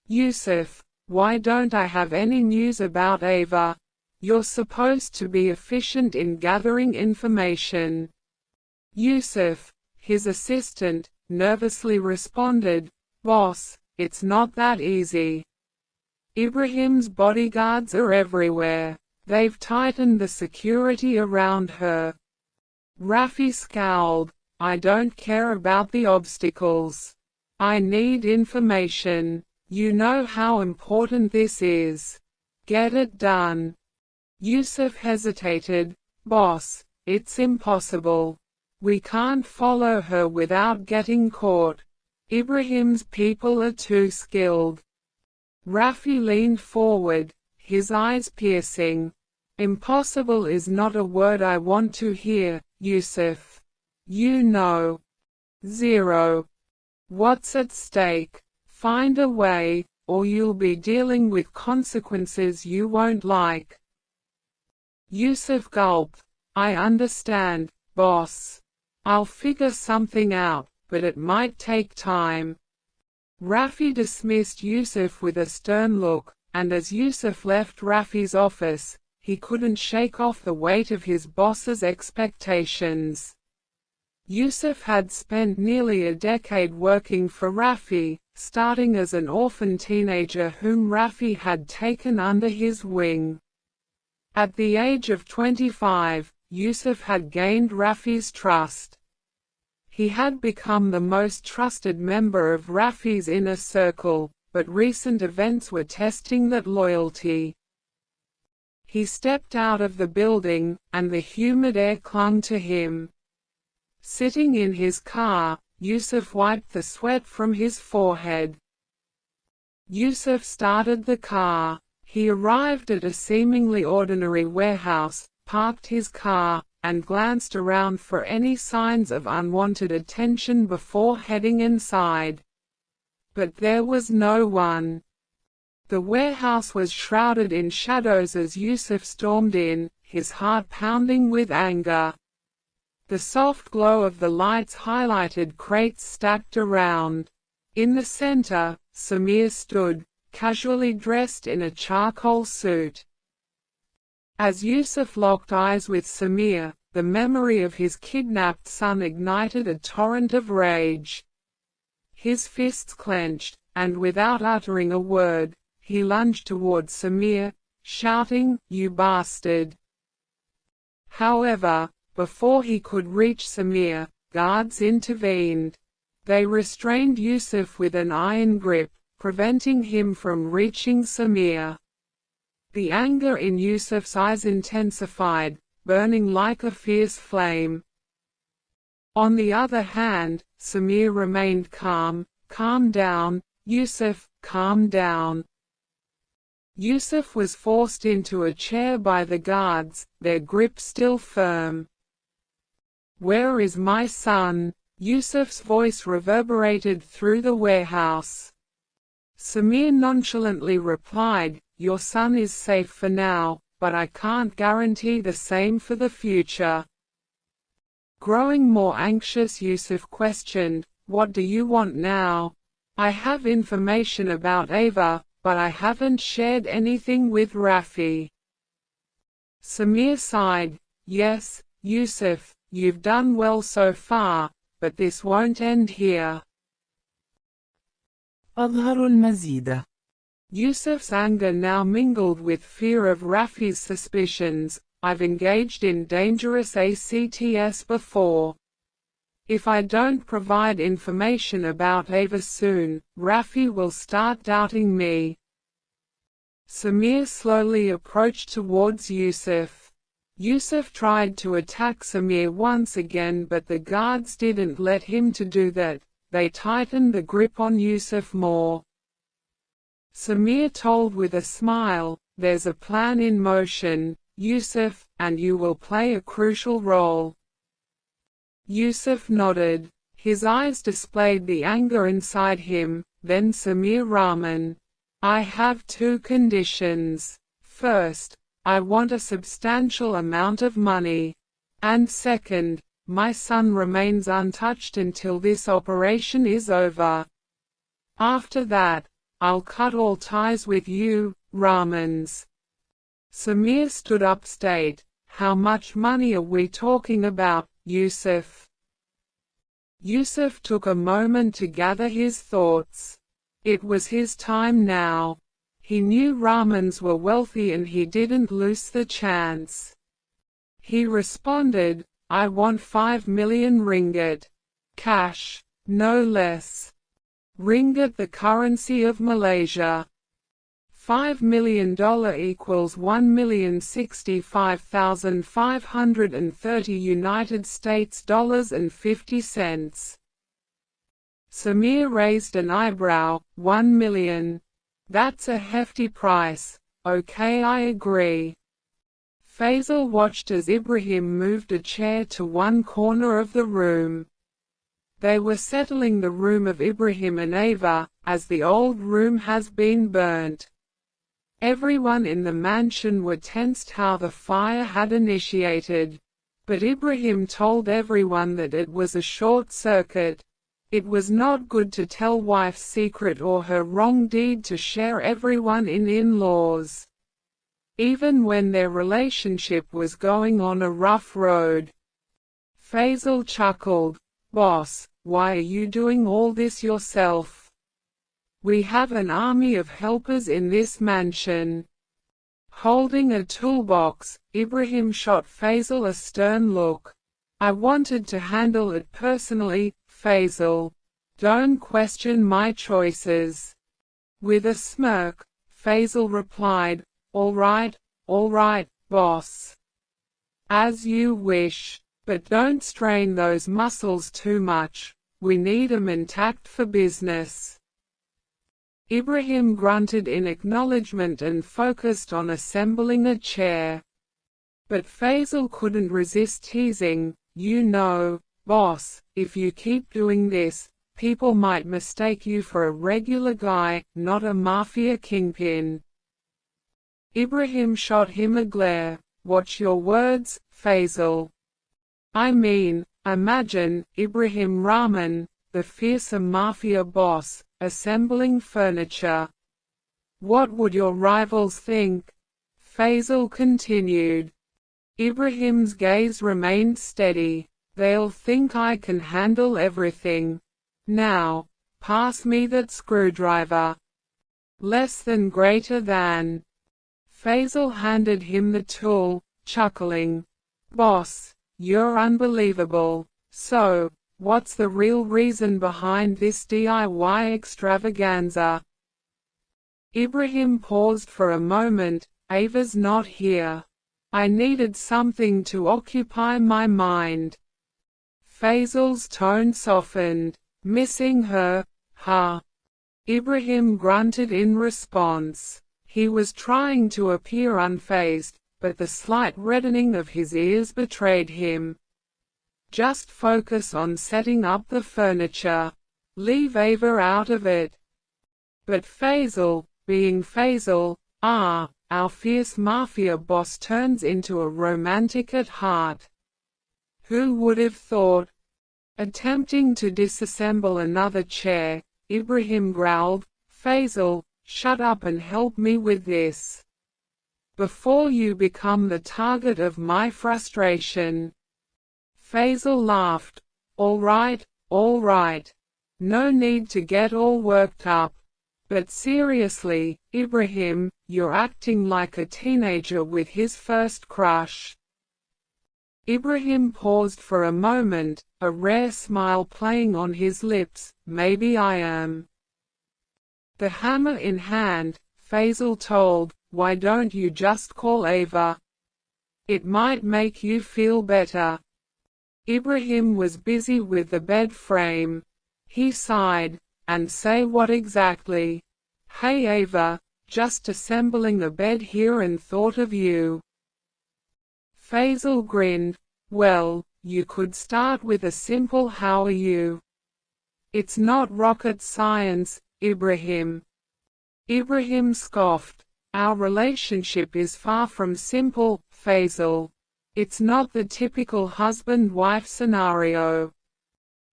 "Yusuf, why don't I have any news about Ava? You're supposed to be efficient in gathering information." Yusuf, his assistant, nervously responded, "Boss, it's not that easy. Ibrahim's bodyguards are everywhere. They've tightened the security around her." Rafi scowled, "I don't care about the obstacles. I need information. You know how important this is. Get it done." Yusuf hesitated, "Boss, it's impossible. We can't follow her without getting caught. Ibrahim's people are too skilled." Rafi leaned forward, his eyes piercing. "Impossible is not a word I want to hear, Yusuf. You know 0. What's at stake. Find a way, or you'll be dealing with consequences you won't like." Yusuf gulped, "I understand, boss. I'll figure something out, but it might take time." Rafi dismissed Yusuf with a stern look, and as Yusuf left Rafi's office, he couldn't shake off the weight of his boss's expectations. Yusuf had spent nearly a decade working for Rafi, starting as an orphan teenager whom Rafi had taken under his wing. At the age of 25, Yusuf had gained Rafi's trust. He had become the most trusted member of Rafi's inner circle, but recent events were testing that loyalty. He stepped out of the building, and the humid air clung to him. Sitting in his car, Yusuf wiped the sweat from his forehead. Yusuf started the car. He arrived at a seemingly ordinary warehouse, parked his car, and glanced around for any signs of unwanted attention before heading inside. But there was no one. The warehouse was shrouded in shadows as Yusuf stormed in, his heart pounding with anger. The soft glow of the lights highlighted crates stacked around. In the center, Samir stood, casually dressed in a charcoal suit. As Yusuf locked eyes with Samir, the memory of his kidnapped son ignited a torrent of rage. His fists clenched, and without uttering a word, he lunged toward Samir, shouting, "You bastard!" However, before he could reach Samir, guards intervened. They restrained Yusuf with an iron grip, preventing him from reaching Samir. The anger in Yusuf's eyes intensified, burning like a fierce flame. On the other hand, Samir remained calm. "Calm down, Yusuf, calm down." Yusuf was forced into a chair by the guards, their grip still firm. "Where is my son?" Yusuf's voice reverberated through the warehouse. Samir nonchalantly replied, "Your son is safe for now, but I can't guarantee the same for the future." Growing more anxious, Yusuf questioned, "What do you want now? I have information about Ava, but I haven't shared anything with Rafi." Samir sighed, "Yes, Yusuf, you've done well so far, but this won't end here." أظهر المزيد. Yusuf's anger now mingled with fear of Rafi's suspicions. "I've engaged in dangerous acts before. If I don't provide information about Ava soon, Rafi will start doubting me." Samir slowly approached towards Yusuf. Yusuf tried to attack Samir once again, but the guards didn't let him to do that. They tightened the grip on Yusuf more. Samir told with a smile, "There's a plan in motion, Yusuf, and you will play a crucial role." Yusuf nodded. His eyes displayed the anger inside him. Then Samir Rahman, "I have two conditions. First, I want a substantial amount of money. And second, my son remains untouched until this operation is over. After that, I'll cut all ties with you, Rahmans." Samir stood up straight. "How much money are we talking about, Yusuf?" Yusuf took a moment to gather his thoughts. It was his time now. He knew Rahmans were wealthy and he didn't lose the chance. He responded, "I want 5 million ringgit. Cash, no less. Ringgit, the currency of Malaysia. $5 million equals $1,065,530 United States dollars and 50 cents. Samir raised an eyebrow. 1 million. That's a hefty price. Okay, I agree." Faisal watched as Ibrahim moved a chair to one corner of the room. They were settling the room of Ibrahim and Ava, as the old room has been burnt. Everyone in the mansion were tensed how the fire had initiated. But Ibrahim told everyone that it was a short circuit. It was not good to tell wife's secret or her wrong deed to share everyone in-laws. Even when their relationship was going on a rough road. Faisal chuckled, "Boss, why are you doing all this yourself? We have an army of helpers in this mansion." Holding a toolbox, Ibrahim shot Faisal a stern look. "I wanted to handle it personally, Faisal. Don't question my choices." With a smirk, Faisal replied, all right, boss. As you wish, but don't strain those muscles too much. We need 'em intact for business." Ibrahim grunted in acknowledgement and focused on assembling a chair. But Faisal couldn't resist teasing. You know, boss, if you keep doing this, people might mistake you for a regular guy, not a mafia kingpin. Ibrahim shot him a glare. Watch your words, Faisal. I mean, imagine Ibrahim Rahman, the fearsome mafia boss, assembling furniture. What would your rivals think? Faisal continued. Ibrahim's gaze remained steady. They'll think I can handle everything. Now, pass me that screwdriver. Less than greater than. Faisal handed him the tool, chuckling. Boss, you're unbelievable. So, what's the real reason behind this DIY extravaganza? Ibrahim paused for a moment. Ava's not here. I needed something to occupy my mind. Faisal's tone softened. Missing her, huh? Ibrahim grunted in response. He was trying to appear unfazed, but the slight reddening of his ears betrayed him. Just focus on setting up the furniture. Leave Ava out of it. But Faisal, being Faisal, our fierce mafia boss turns into a romantic at heart. Who would have thought? Attempting to disassemble another chair, Ibrahim growled, Faisal, shut up and help me with this. Before you become the target of my frustration. Faisal laughed. All right. No need to get all worked up. But seriously, Ibrahim, you're acting like a teenager with his first crush. Ibrahim paused for a moment, a rare smile playing on his lips. Maybe I am. The hammer in hand, Faisal told, why don't you just call Ava? It might make you feel better. Ibrahim was busy with the bed frame. He sighed. And say what exactly? Hey Ava, just assembling the bed here and thought of you. Faisal grinned. Well, you could start with a simple how are you? It's not rocket science, Ibrahim. Ibrahim scoffed. Our relationship is far from simple, Faisal. It's not the typical husband-wife scenario.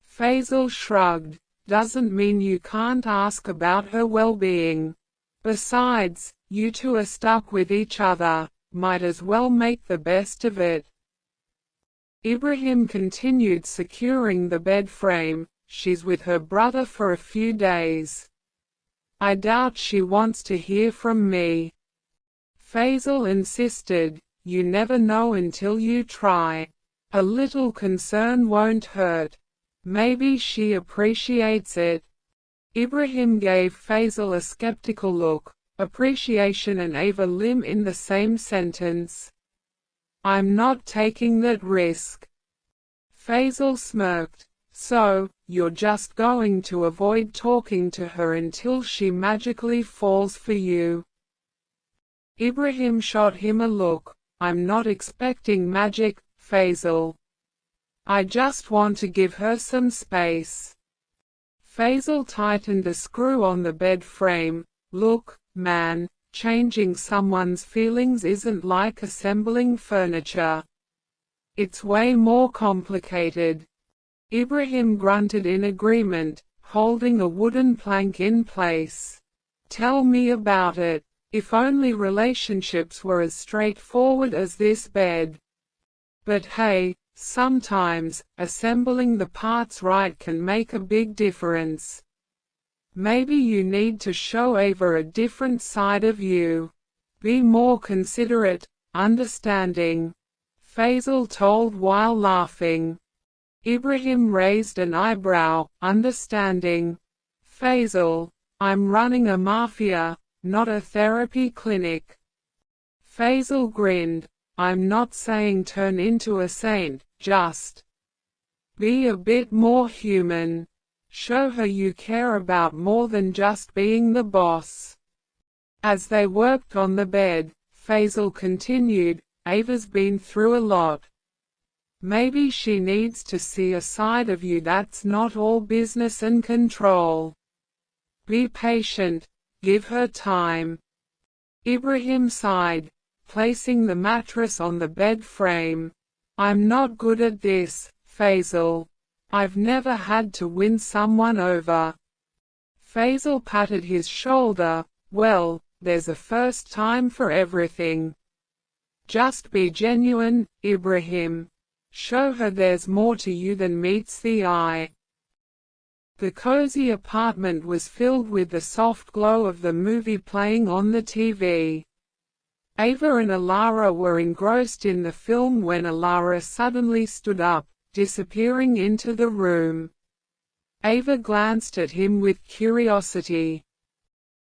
Faisal shrugged. Doesn't mean you can't ask about her well-being. Besides, you two are stuck with each other, might as well make the best of it. Ibrahim continued securing the bed frame. She's with her brother for a few days. I doubt she wants to hear from me. Faisal insisted. You never know until you try. A little concern won't hurt. Maybe she appreciates it. Ibrahim gave Faisal a skeptical look. Appreciation and Ava limb in the same sentence. I'm not taking that risk. Faisal smirked. So, you're just going to avoid talking to her until she magically falls for you? Ibrahim shot him a look. I'm not expecting magic, Faisal. I just want to give her some space. Faisal tightened a screw on the bed frame. Look, man, changing someone's feelings isn't like assembling furniture. It's way more complicated. Ibrahim grunted in agreement, holding a wooden plank in place. Tell me about it. If only relationships were as straightforward as this bed. But hey, sometimes, assembling the parts right can make a big difference. Maybe you need to show Ava a different side of you. Be more considerate, understanding. Faisal told while laughing. Ibrahim raised an eyebrow, understanding. Faisal, I'm running a mafia, not a therapy clinic. Faisal grinned. I'm not saying turn into a saint, just be a bit more human. Show her you care about more than just being the boss. As they worked on the bed, Faisal continued, Ava's been through a lot. Maybe she needs to see a side of you that's not all business and control. Be patient, give her time." Ibrahim sighed, placing the mattress on the bed frame. "I'm not good at this, Faisal. I've never had to win someone over." Faisal patted his shoulder. "Well, there's a first time for everything. Just be genuine, Ibrahim. Show her there's more to you than meets the eye." The cozy apartment was filled with the soft glow of the movie playing on the TV. Ava and Alara were engrossed in the film when Alara suddenly stood up, disappearing into the room. Ava glanced at him with curiosity.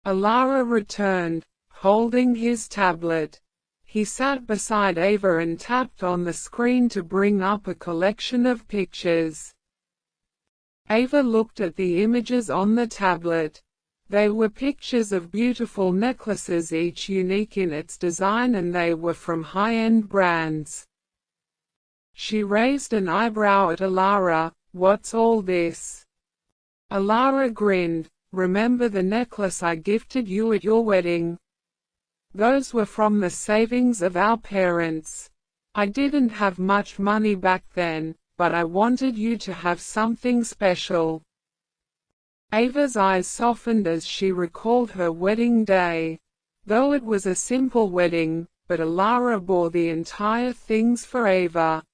Alara returned, holding his tablet. He sat beside Ava and tapped on the screen to bring up a collection of pictures. Ava looked at the images on the tablet. They were pictures of beautiful necklaces, each unique in its design, and they were from high-end brands. She raised an eyebrow at Alara. "What's all this?" Alara grinned. "Remember the necklace I gifted you at your wedding? Those were from the savings of our parents. I didn't have much money back then, but I wanted you to have something special." Ava's eyes softened as she recalled her wedding day. Though it was a simple wedding, but Alara bore the entire things for Ava.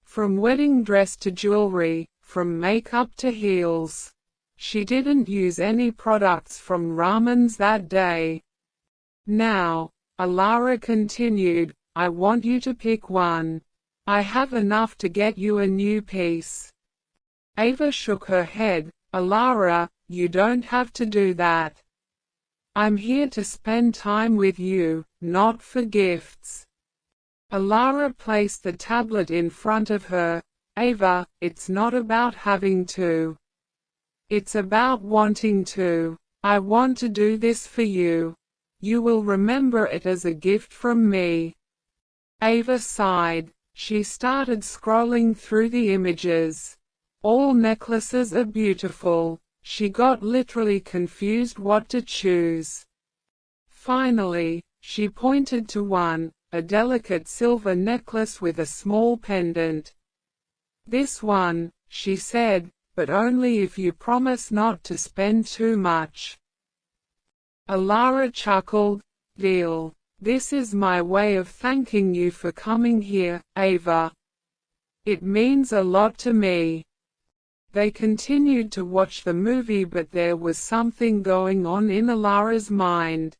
From wedding dress to jewelry, from makeup to heels. She didn't use any products from Raman's that day. "Now," Alara continued, "I want you to pick one. I have enough to get you a new piece." Ava shook her head. "Alara, you don't have to do that. I'm here to spend time with you, not for gifts." Alara placed the tablet in front of her. "Ava, it's not about having to. It's about wanting to. I want to do this for you. You will remember it as a gift from me." Ava sighed. She started scrolling through the images. All necklaces are beautiful. She got literally confused what to choose. Finally, she pointed to one, a delicate silver necklace with a small pendant. "This one," she said, "but only if you promise not to spend too much." Alara chuckled. "Deal. This is my way of thanking you for coming here, Ava. It means a lot to me." They continued to watch the movie, but there was something going on in Alara's mind.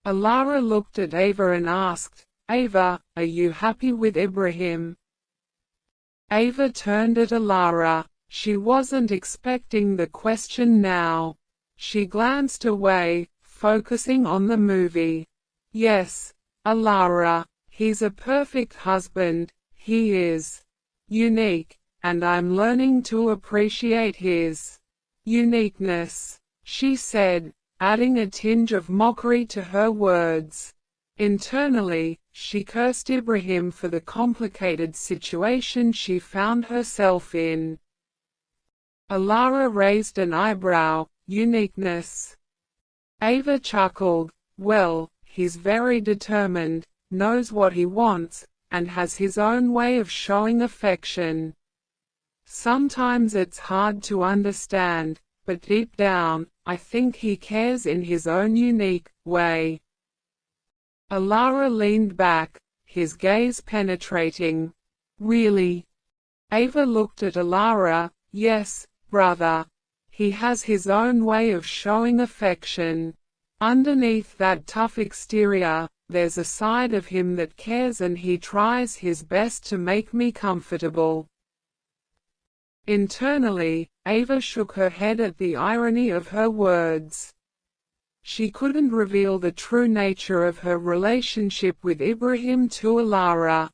Alara looked at Ava and asked, "Ava, are you happy with Ibrahim?" Ava turned at Alara. She wasn't expecting the question now. She glanced away, focusing on the movie. "Yes, Alara, he's a perfect husband. He is unique, and I'm learning to appreciate his uniqueness," she said, adding a tinge of mockery to her words. Internally, she cursed Ibrahim for the complicated situation she found herself in. Alara raised an eyebrow. "Uniqueness?" Ava chuckled. "Well, he's very determined, knows what he wants, and has his own way of showing affection. Sometimes it's hard to understand, but deep down, I think he cares in his own unique way." Alara leaned back, his gaze penetrating. "Really?" Ava looked at Alara. "Yes, brother. He has his own way of showing affection. Underneath that tough exterior, there's a side of him that cares, and he tries his best to make me comfortable." Internally, Ava shook her head at the irony of her words. She couldn't reveal the true nature of her relationship with Ibrahim to Alara.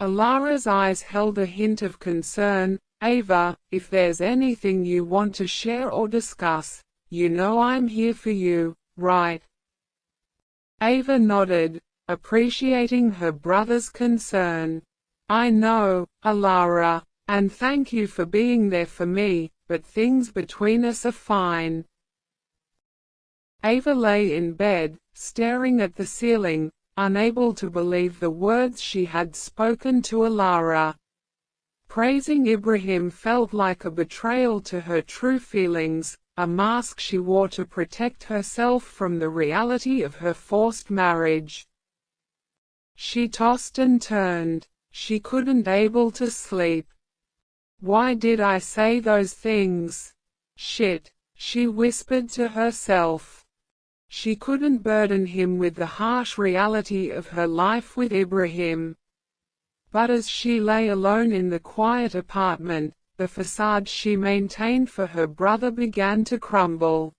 Alara's eyes held a hint of concern. "Ava, if there's anything you want to share or discuss, you know I'm here for you, right?" Ava nodded. appreciating her brother's concern. "I know, Alara, and thank you for being there for me, but things between us are fine." Ava lay in bed, staring at the ceiling, unable to believe the words she had spoken to Alara. Praising Ibrahim felt like a betrayal to her true feelings, a mask she wore to protect herself from the reality of her forced marriage. She tossed and turned. She couldn't able to sleep. "Why did I say those things? Shit," she whispered to herself. She couldn't burden him with the harsh reality of her life with Ibrahim. But as she lay alone in the quiet apartment, the facade she maintained for her brother began to crumble.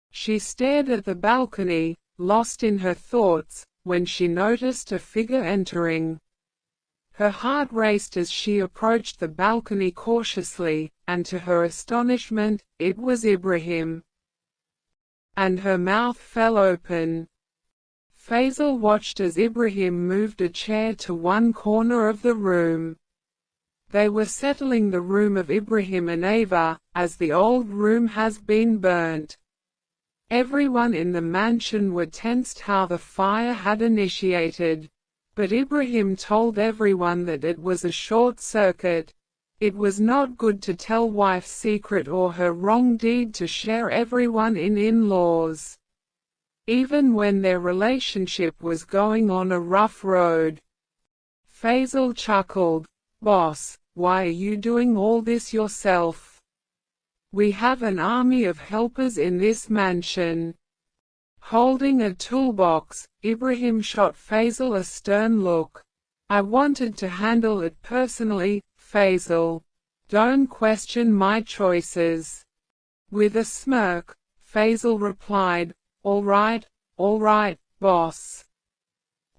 She stared at the balcony, lost in her thoughts, when she noticed a figure entering. Her heart raced as she approached the balcony cautiously, and to her astonishment, it was Ibrahim. And her mouth fell open. Faisal watched as Ibrahim moved a chair to one corner of the room. They were settling the room of Ibrahim and Ava, as the old room has been burnt. Everyone in the mansion were tensed how the fire had initiated. But Ibrahim told everyone that it was a short circuit. It was not good to tell wife's secret or her wrong deed to share everyone in-laws. Even when their relationship was going on a rough road. Faisal chuckled, "Boss, why are you doing all this yourself? We have an army of helpers in this mansion." Holding a toolbox, Ibrahim shot Faisal a stern look. "I wanted to handle it personally, Faisal. Don't question my choices." With a smirk, Faisal replied, all right, boss.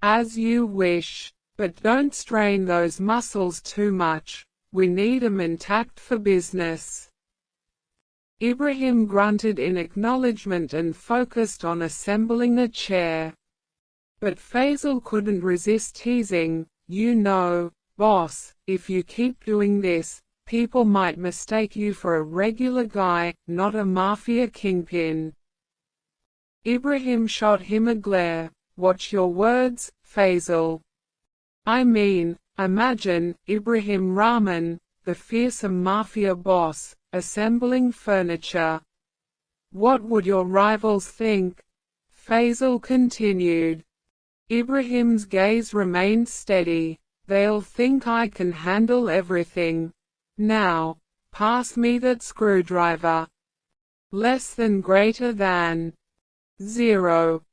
As you wish, but don't strain those muscles too much, we need 'em intact for business." Ibrahim grunted in acknowledgement and focused on assembling a chair. But Faisal couldn't resist teasing, "You know, boss, if you keep doing this, people might mistake you for a regular guy, not a mafia kingpin." Ibrahim shot him a glare. "Watch your words, Faisal. I mean, imagine Ibrahim Rahman, the fearsome mafia boss, assembling furniture. What would your rivals think?" Faisal continued. Ibrahim's gaze remained steady. "They'll think I can handle everything. Now, pass me that screwdriver." "Less than greater than 0.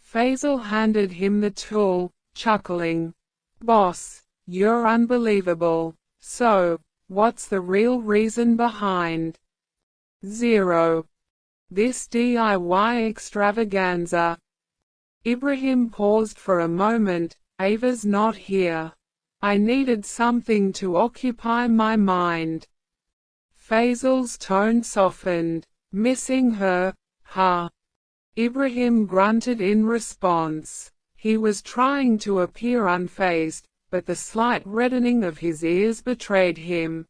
Faisal handed him the tool, chuckling. "Boss, you're unbelievable. So, what's the real reason behind 0. this DIY extravaganza?" Ibrahim paused for a moment. "Ava's not here. I needed something to occupy my mind." Faisal's tone softened. "Missing her, huh?" Ibrahim grunted in response. He was trying to appear unfazed, but the slight reddening of his ears betrayed him.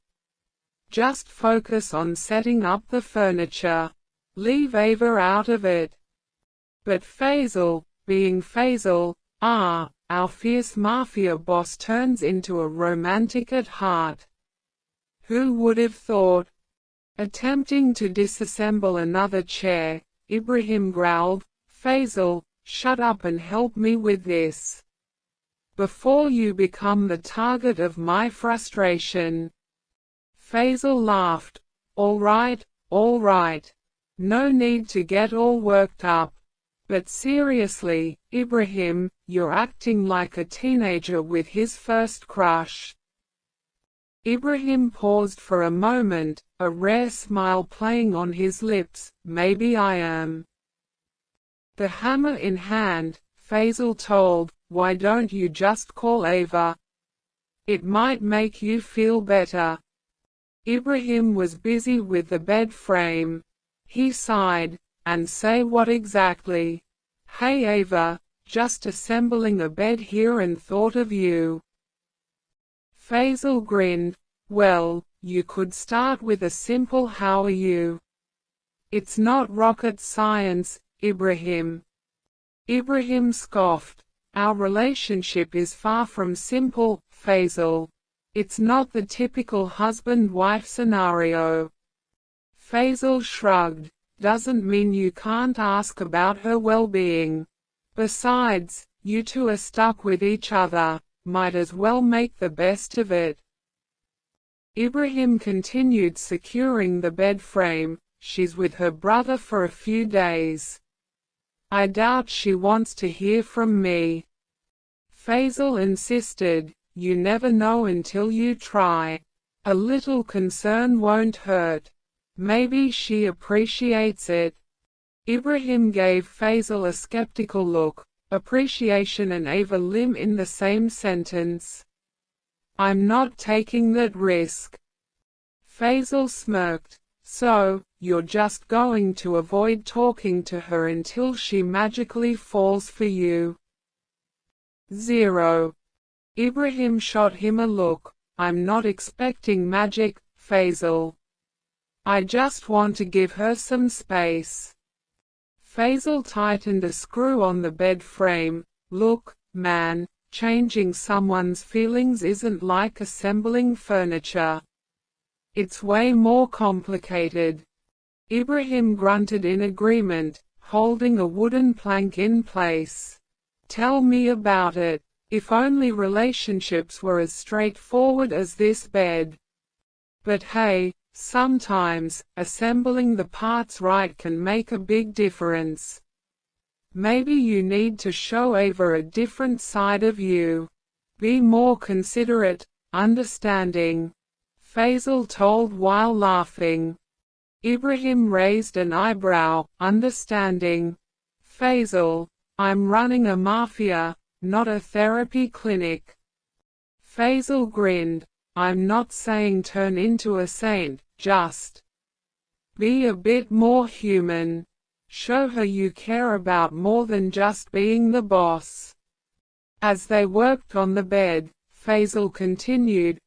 "Just focus on setting up the furniture. Leave Ava out of it." But Faisal, being Faisal, our fierce mafia boss turns into a romantic at heart. Who would have thought? Attempting to disassemble another chair, Ibrahim growled, "Faisal, shut up and help me with this, before you become the target of my frustration." Faisal laughed. All right. No need to get all worked up. But seriously, Ibrahim, you're acting like a teenager with his first crush." Ibrahim paused for a moment, a rare smile playing on his lips. "Maybe I am." The hammer in hand, Faisal told, "Why don't you just call Ava? It might make you feel better." Ibrahim was busy with the bed frame. He sighed. "And say what exactly?" "Hey Ava, just assembling a bed here and thought of you." Faisal grinned. "Well, you could start with a simple 'how are you?' It's not rocket science, Ibrahim." Ibrahim scoffed. "Our relationship is far from simple, Faisal. It's not the typical husband-wife scenario." Faisal shrugged. "Doesn't mean you can't ask about her well-being. Besides, you two are stuck with each other, might as well make the best of it." Ibrahim continued securing the bed frame. "She's with her brother for a few days. I doubt she wants to hear from me." Faisal insisted. "You never know until you try. A little concern won't hurt. Maybe she appreciates it." Ibrahim gave Faisal a skeptical look. Appreciation and Ava Lim in the same sentence. "I'm not taking that risk." Faisal smirked. "So, you're just going to avoid talking to her until she magically falls for you?" "Zero." Ibrahim shot him a look. "I'm not expecting magic, Faisal. I just want to give her some space." Faisal tightened a screw on the bed frame. "Look, man, changing someone's feelings isn't like assembling furniture. It's way more complicated." Ibrahim grunted in agreement, holding a wooden plank in place. "Tell me about it. If only relationships were as straightforward as this bed. But hey, sometimes, assembling the parts right can make a big difference. Maybe you need to show Ava a different side of you. Be more considerate, understanding," Faisal told while laughing. Ibrahim raised an eyebrow. "Understanding? Faisal, I'm running a mafia, not a therapy clinic." Faisal grinned. "I'm not saying turn into a saint, just be a bit more human. Show her you care about more than just being the boss." As they worked on the bed, Faisal continued,